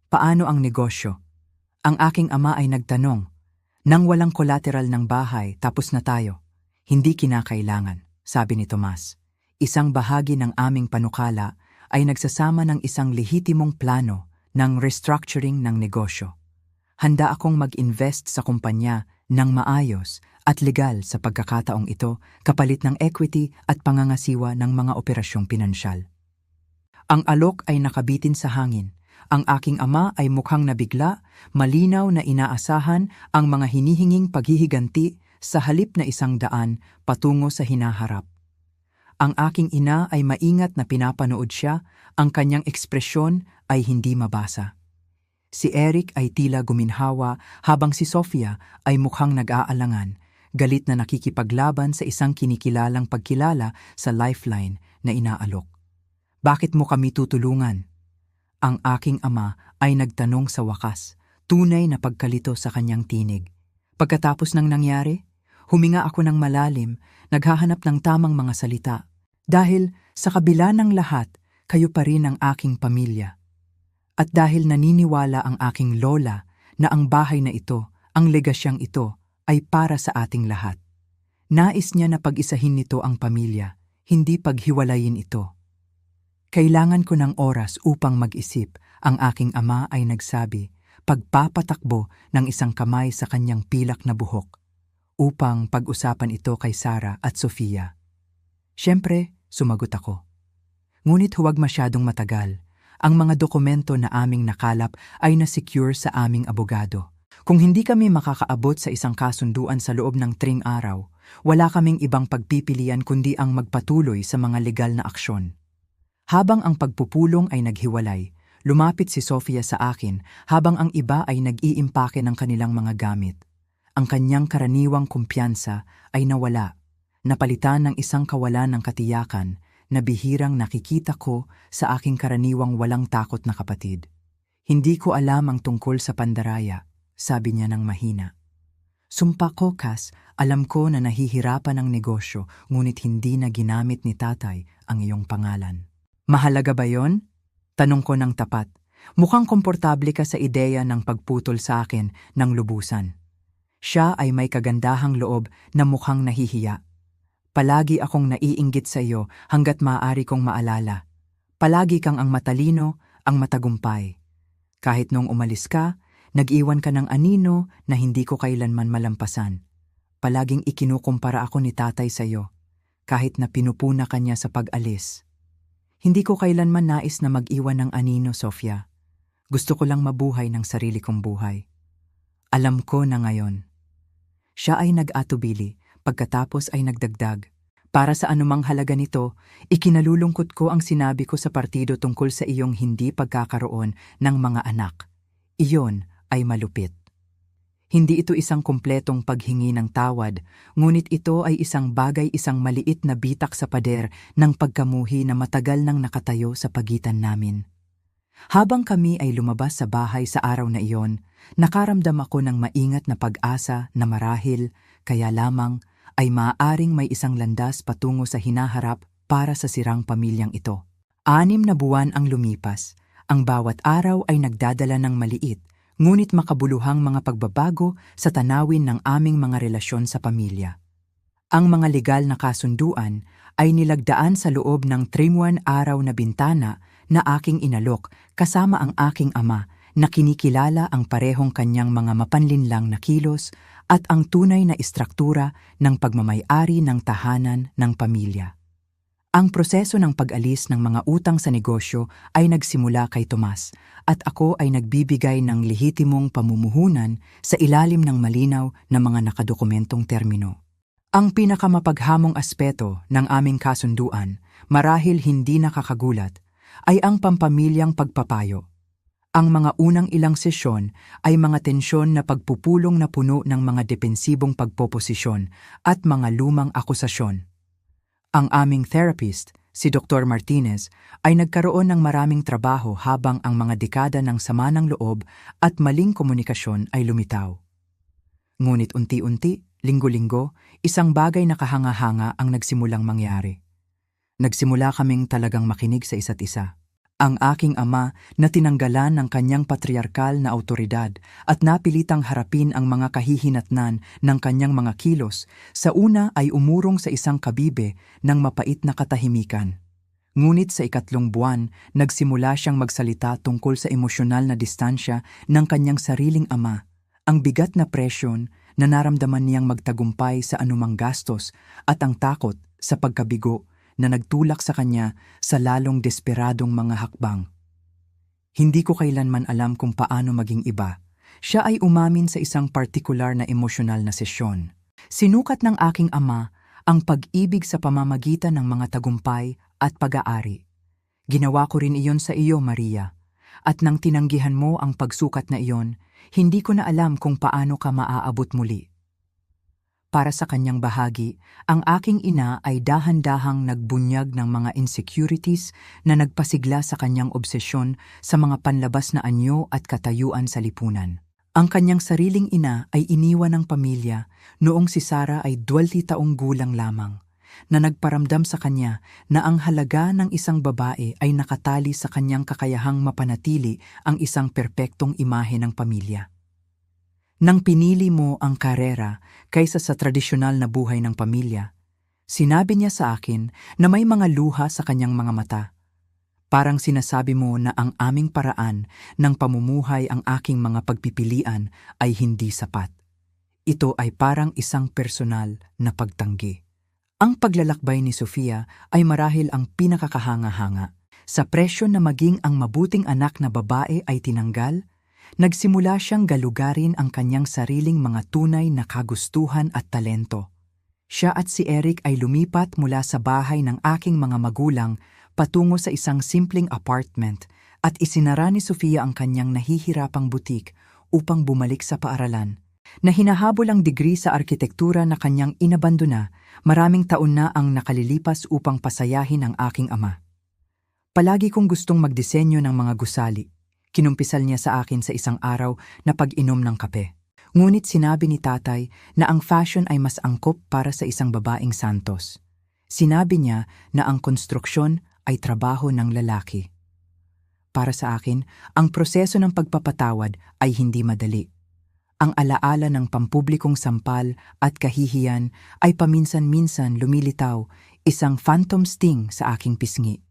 A: Paano ang negosyo? Ang aking ama ay nagtanong, nang walang collateral ng bahay tapos na tayo. Hindi kinakailangan, sabi ni Tomas. Isang bahagi ng aming panukala ay nagsasama ng isang lehitimong plano ng restructuring ng negosyo. Handa akong mag-invest sa kumpanya ng maayos at legal sa pagkakataong ito kapalit ng equity at pangangasiwa ng mga operasyong pinansyal. Ang alok ay nakabitin sa hangin. Ang aking ama ay mukhang nabigla, malinaw na inaasahan ang mga hinihinging paghihiganti sa halip na 100 patungo sa hinaharap. Ang aking ina ay maingat na pinapanood siya, ang kanyang ekspresyon ay hindi mabasa. Si Eric ay tila guminhawa habang si Sofia ay mukhang nag-aalangan, galit na nakikipaglaban sa isang kinikilalang pagkilala sa lifeline na inaalok. Bakit mo kami tutulungan? Ang aking ama ay nagtanong sa wakas, tunay na pagkalito sa kanyang tinig. Pagkatapos ng nangyari, huminga ako ng malalim, naghahanap ng tamang mga salita. Dahil sa kabila ng lahat, kayo pa rin ang aking pamilya. At dahil naniniwala ang aking lola na ang bahay na ito, ang legasyang ito, ay para sa ating lahat. Nais niya na pag-isahin nito ang pamilya, hindi paghiwalayin ito. Kailangan ko ng oras upang mag-isip, ang aking ama ay nagsabi, pagpapatakbo ng isang kamay sa kanyang pilak na buhok, upang pag-usapan ito kay Sarah at Sofia. Siyempre, sumagot ako. Ngunit huwag masyadong matagal. Ang mga dokumento na aming nakalap ay na-secure sa aming abogado. Kung hindi kami makakaabot sa isang kasunduan sa loob ng 3 araw, wala kaming ibang pagpipilian kundi ang magpatuloy sa mga legal na aksyon. Habang ang pagpupulong ay naghiwalay, lumapit si Sofia sa akin habang ang iba ay nag-iimpake ng kanilang mga gamit. Ang kanyang karaniwang kumpiyansa ay nawala, napalitan ng isang kawalan ng katiyakan na bihirang nakikita ko sa aking karaniwang walang takot na kapatid. Hindi ko alam ang tungkol sa pandaraya, sabi niya ng mahina. Sumpa ko, Cass, alam ko na nahihirapan ang negosyo, ngunit hindi na ginamit ni tatay ang iyong pangalan. Mahalaga ba yon? Tanong ko ng tapat. Mukhang komportable ka sa ideya ng pagputol sa akin ng lubusan. Siya ay may kagandahang loob na mukhang nahihiya. Palagi akong naiinggit sa iyo hanggat maaari kong maalala. Palagi kang ang matalino, ang matagumpay. Kahit nung umalis ka, nag-iwan ka ng anino na hindi ko kailanman malampasan. Palaging ikinukumpara ako ni tatay sa iyo, kahit na pinupuna ka niya sa pag-alis. Hindi ko kailanman nais na mag-iwan ng anino, Sofia. Gusto ko lang mabuhay ng sarili kong buhay. Alam ko na ngayon. Siya ay nag-atubili, pagkatapos ay nagdagdag. Para sa anumang halaga nito, ikinalulungkot ko ang sinabi ko sa partido tungkol sa iyong hindi pagkakaroon ng mga anak. Iyon ay malupit. Hindi ito isang kumpletong paghingi ng tawad, ngunit ito ay isang maliit na bitak sa pader ng pagkamuhi na matagal nang nakatayo sa pagitan namin. Habang kami ay lumabas sa bahay sa araw na iyon, nakaramdam ako ng maingat na pag-asa na marahil, kaya lamang, ay maaaring may isang landas patungo sa hinaharap para sa sirang pamilyang ito. 6 na buwan ang lumipas, ang bawat araw ay nagdadala ng maliit, ngunit makabuluhang mga pagbabago sa tanawin ng aming mga relasyon sa pamilya. Ang mga legal na kasunduan ay nilagdaan sa loob ng 3 araw na bintana na aking inalok kasama ang aking ama na kinikilala ang parehong kanyang mga mapanlinlang na kilos at ang tunay na istruktura ng pagmamay-ari ng tahanan ng pamilya. Ang proseso ng pag-alis ng mga utang sa negosyo ay nagsimula kay Tomas at ako ay nagbibigay ng lehitimong pamumuhunan sa ilalim ng malinaw na mga nakadokumentong termino. Ang pinakamapaghamong aspeto ng aming kasunduan, marahil hindi nakakagulat, ay ang pampamilyang pagpapayo. Ang mga unang ilang sesyon ay mga tensyon na pagpupulong na puno ng mga depensibong pagpoposisyon at mga lumang akusasyon. Ang aming therapist, si Dr. Martinez, ay nagkaroon ng maraming trabaho habang ang mga dekada ng sama ng loob at maling komunikasyon ay lumitaw. Ngunit unti-unti, linggo-linggo, isang bagay na kahanga-hanga ang nagsimulang mangyari. Nagsimula kaming talagang makinig sa isa't isa. Ang aking ama na tinanggalan ng kanyang patriarkal na awtoridad at napilitang harapin ang mga kahihinatnan ng kanyang mga kilos, sa una ay umurong sa isang kabibe ng mapait na katahimikan. Ngunit sa 3 buwan, nagsimula siyang magsalita tungkol sa emosyonal na distansya ng kanyang sariling ama Ang bigat na presyon na naramdaman niyang magtagumpay sa anumang gastos at ang takot sa pagkabigo na nagtulak sa kanya sa lalong desperadong mga hakbang. Hindi ko kailanman alam kung paano maging iba. Siya ay umamin sa isang partikular na emosyonal na sesyon. Sinukat ng aking ama ang pag-ibig sa pamamagitan ng mga tagumpay at pag-aari. Ginawa ko rin iyon sa iyo, Maria. At nang tinanggihan mo ang pagsukat na iyon, hindi ko na alam kung paano ka maaabot muli. Para sa kanyang bahagi, ang aking ina ay dahan-dahang nagbunyag ng mga insecurities na nagpasigla sa kanyang obsesyon sa mga panlabas na anyo at katayuan sa lipunan. Ang kanyang sariling ina ay iniwan ng pamilya noong si Sarah ay 20 taong gulang lamang, na nagparamdam sa kanya na ang halaga ng isang babae ay nakatali sa kanyang kakayahang mapanatili ang isang perpektong imahe ng pamilya. Nang pinili mo ang karera kaysa sa tradisyonal na buhay ng pamilya, sinabi niya sa akin na may mga luha sa kanyang mga mata. Parang sinasabi mo na ang aming paraan ng pamumuhay ang aking mga pagpipilian ay hindi sapat. Ito ay parang isang personal na pagtanggi. Ang paglalakbay ni Sofia ay marahil ang pinakakahanga-hanga. Sa presyo na maging ang mabuting anak na babae ay tinanggal, nagsimula siyang galugarin ang kanyang sariling mga tunay na kagustuhan at talento. Siya at si Eric ay lumipat mula sa bahay ng aking mga magulang patungo sa isang simpleng apartment at isinara ni Sofia ang kanyang nahihirapang butik upang bumalik sa paaralan. Na hinahabol ang degree sa arkitektura na kanyang inabandona, maraming taon na ang nakalilipas upang pasayahin ang aking ama. Palagi kong gustong magdisenyo ng mga gusali. Kinumpisal niya sa akin sa isang araw na pag-inom ng kape. Ngunit sinabi ni tatay na ang fashion ay mas angkop para sa isang babaeng santos. Sinabi niya na ang konstruksyon ay trabaho ng lalaki. Para sa akin, ang proseso ng pagpapatawad ay hindi madali. Ang alaala ng pampublikong sampal at kahihiyan ay paminsan-minsan lumilitaw, isang phantom sting sa aking pisngi.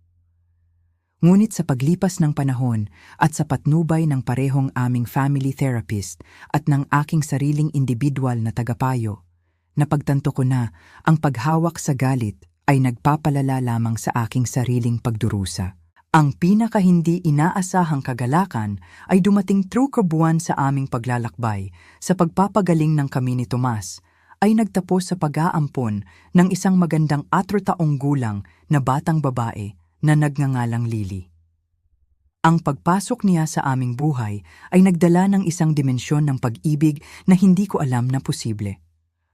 A: Ngunit sa paglipas ng panahon at sa patnubay ng parehong aming family therapist at ng aking sariling individual na tagapayo, napagtanto ko na ang paghawak sa galit ay nagpapalala lamang sa aking sariling pagdurusa. Ang pinaka-hindi inaasahang kagalakan ay dumating through kabuuan sa aming paglalakbay sa pagpapagaling ng kami ni Tomas ay nagtapos sa pag-aampon ng isang magandang 4 taong gulang na batang babae na nagngangalang Lily. Ang pagpasok niya sa aming buhay ay nagdala ng isang dimensyon ng pag-ibig na hindi ko alam na posible.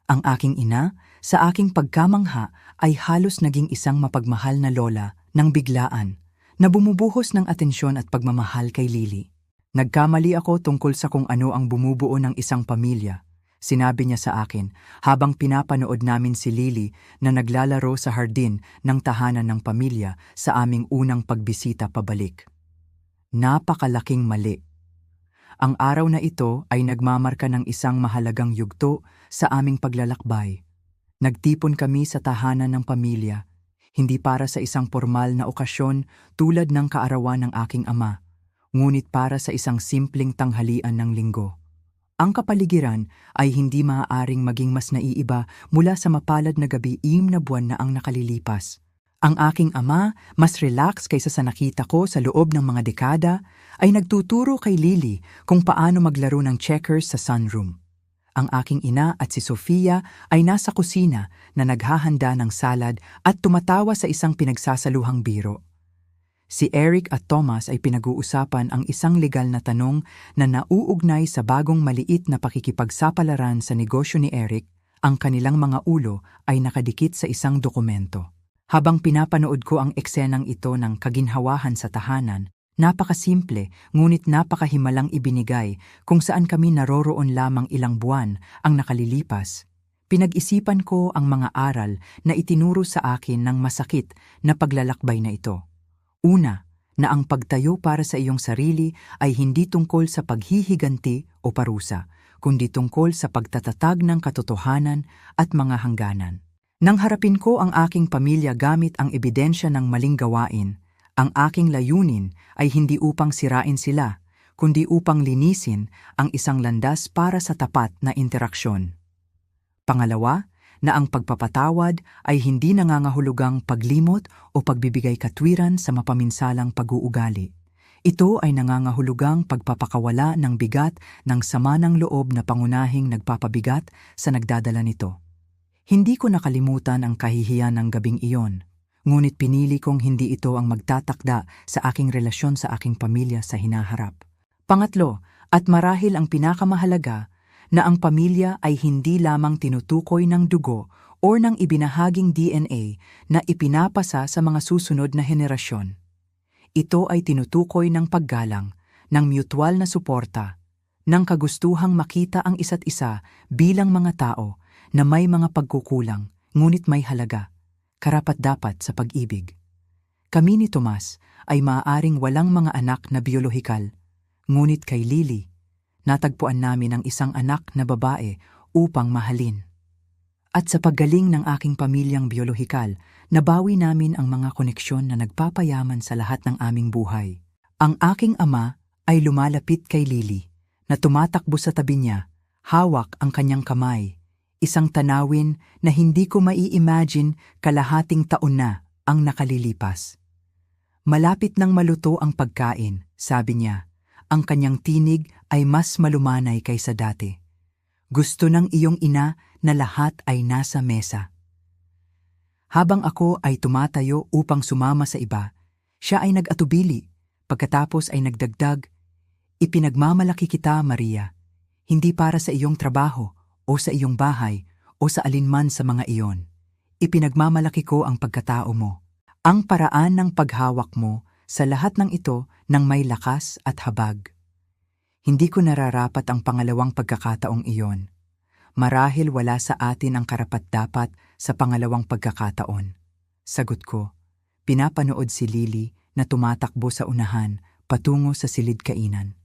A: Ang aking ina, sa aking pagkamangha, ay halos naging isang mapagmahal na lola ng biglaan na bumubuhos ng atensyon at pagmamahal kay Lily. Nagkamali ako tungkol sa kung ano ang bumubuo ng isang pamilya. Sinabi niya sa akin habang pinapanood namin si Lily na naglalaro sa hardin ng tahanan ng pamilya sa aming unang pagbisita pabalik. Napakalaking mali. Ang araw na ito ay nagmamarka ng isang mahalagang yugto sa aming paglalakbay. Nagtipon kami sa tahanan ng pamilya, hindi para sa isang formal na okasyon tulad ng kaarawan ng aking ama, ngunit para sa isang simpleng tanghalian ng linggo. Ang kapaligiran ay hindi maaaring maging mas naiiba mula sa mapalad na gabi 6 na buwan na ang nakalilipas. Ang aking ama, mas relax kaysa sa nakita ko sa loob ng mga dekada, ay nagtuturo kay Lily kung paano maglaro ng checkers sa sunroom. Ang aking ina at si Sofia ay nasa kusina na naghahanda ng salad at tumatawa sa isang pinagsasaluhang biro. Si Eric at Thomas ay pinag-uusapan ang isang legal na tanong na nauugnay sa bagong maliit na pakikipagsapalaran sa negosyo ni Eric. Ang kanilang mga ulo ay nakadikit sa isang dokumento. Habang pinapanood ko ang eksenang ito ng kaginhawahan sa tahanan, napakasimple ngunit napakahimalang ibinigay kung saan kami naroroon lamang ilang buwan ang nakalilipas. Pinag-isipan ko ang mga aral na itinuro sa akin ng masakit na paglalakbay na ito. Una, na ang pagtayo para sa iyong sarili ay hindi tungkol sa paghihiganti o parusa, kundi tungkol sa pagtatatag ng katotohanan at mga hangganan. Nang harapin ko ang aking pamilya gamit ang ebidensya ng maling gawain, ang aking layunin ay hindi upang sirain sila, kundi upang linisin ang isang landas para sa tapat na interaksyon. Pangalawa, na ang pagpapatawad ay hindi nangangahulugang paglimot o pagbibigay katwiran sa mapaminsalang pag-uugali. Ito ay nangangahulugang pagpapakawala ng bigat ng sama ng loob na pangunahing nagpapabigat sa nagdadala nito. Hindi ko nakalimutan ang kahihiyan ng gabing iyon, ngunit pinili kong hindi ito ang magtatakda sa aking relasyon sa aking pamilya sa hinaharap. Pangatlo, at marahil ang pinakamahalaga, na ang pamilya ay hindi lamang tinutukoy ng dugo o ng ibinahaging DNA na ipinapasa sa mga susunod na henerasyon. Ito ay tinutukoy ng paggalang, ng mutual na suporta, ng kagustuhang makita ang isa't isa bilang mga tao na may mga pagkukulang, ngunit may halaga, karapat-dapat sa pag-ibig. Kami ni Tomas ay maaaring walang mga anak na biolohikal, ngunit kay Lily, natagpuan namin ang isang anak na babae upang mahalin. At sa paggaling ng aking pamilyang biolohikal, nabawi namin ang mga koneksyon na nagpapayaman sa lahat ng aming buhay. Ang aking ama ay lumalapit kay Lily, na tumatakbo sa tabi niya, hawak ang kanyang kamay, isang tanawin na hindi ko mai-imagine kalahating taon na ang nakalilipas. Malapit nang maluto ang pagkain, sabi niya, ang kanyang tinig ay mas malumanay kaysa dati. Gusto ng iyong ina na lahat ay nasa mesa. Habang ako ay tumatayo upang sumama sa iba, siya ay nag-atubili, pagkatapos ay nagdagdag, "Ipinagmamalaki kita, Maria, hindi para sa iyong trabaho o sa iyong bahay o sa alinman sa mga iyon. Ipinagmamalaki ko ang pagkatao mo, ang paraan ng paghawak mo sa lahat ng ito ng may lakas at habag." Hindi ko nararapat ang pangalawang pagkakataong iyon. Marahil wala sa atin ang karapat-dapat sa pangalawang pagkakataon. Sagot ko, pinapanood si Lily na tumatakbo sa unahan patungo sa silid kainan.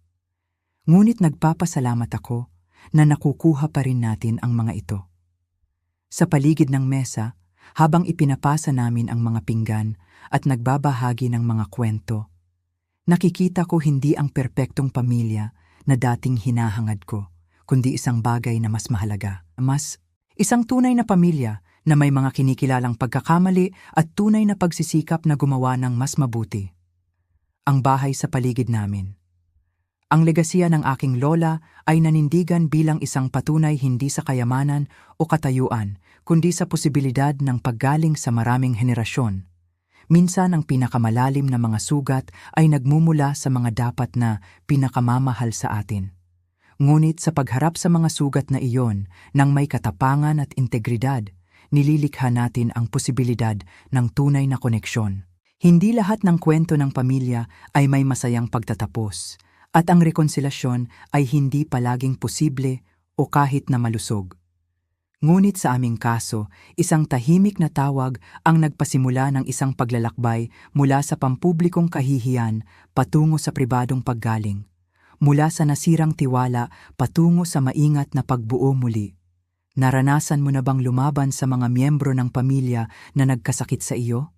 A: Ngunit nagpapasalamat ako na nakukuha pa rin natin ang mga ito. Sa paligid ng mesa, habang ipinapasa namin ang mga pinggan at nagbabahagi ng mga kwento, nakikita ko hindi ang perpektong pamilya na dating hinahangad ko, kundi isang bagay na mas mahalaga. Isang tunay na pamilya na may mga kinikilalang pagkakamali at tunay na pagsisikap na gumawa ng mas mabuti. Ang bahay sa paligid namin. Ang legasiya ng aking lola ay nanindigan bilang isang patunay hindi sa kayamanan o katayuan, kundi sa posibilidad ng paggaling sa maraming henerasyon. Minsan ang pinakamalalim na mga sugat ay nagmumula sa mga dapat na pinakamamahal sa atin. Ngunit sa pagharap sa mga sugat na iyon, nang may katapangan at integridad, nililikha natin ang posibilidad ng tunay na koneksyon. Hindi lahat ng kwento ng pamilya ay may masayang pagtatapos, at ang rekonsilasyon ay hindi palaging posible o kahit na malusog. Ngunit sa aming kaso, isang tahimik na tawag ang nagpasimula ng isang paglalakbay mula sa pampublikong kahihiyan patungo sa pribadong paggaling, mula sa nasirang tiwala patungo sa maingat na pagbuo muli. Naranasan mo na bang lumaban sa mga miyembro ng pamilya na nagkasakit sa iyo?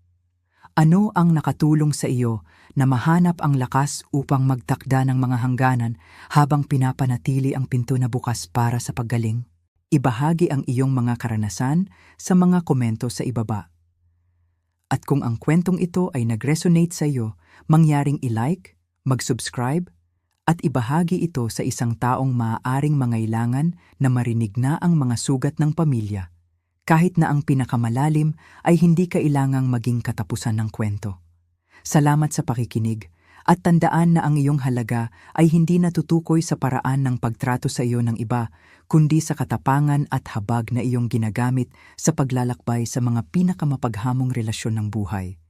A: Ano ang nakatulong sa iyo na mahanap ang lakas upang magtakda ng mga hangganan habang pinapanatili ang pinto na bukas para sa paggaling? Ibahagi ang iyong mga karanasan sa mga komento sa ibaba. At kung ang kwentong ito ay nag-resonate sa iyo, mangyaring i-like, mag-subscribe, at ibahagi ito sa isang taong maaaring mangailangan na marinig na ang mga sugat ng pamilya, kahit na ang pinakamalalim ay hindi kailangang maging katapusan ng kwento. Salamat sa pakikinig. At tandaan na ang iyong halaga ay hindi natutukoy sa paraan ng pagtrato sa iyo ng iba, kundi sa katapangan at habag na iyong ginagamit sa paglalakbay sa mga pinakamapaghamong relasyon ng buhay.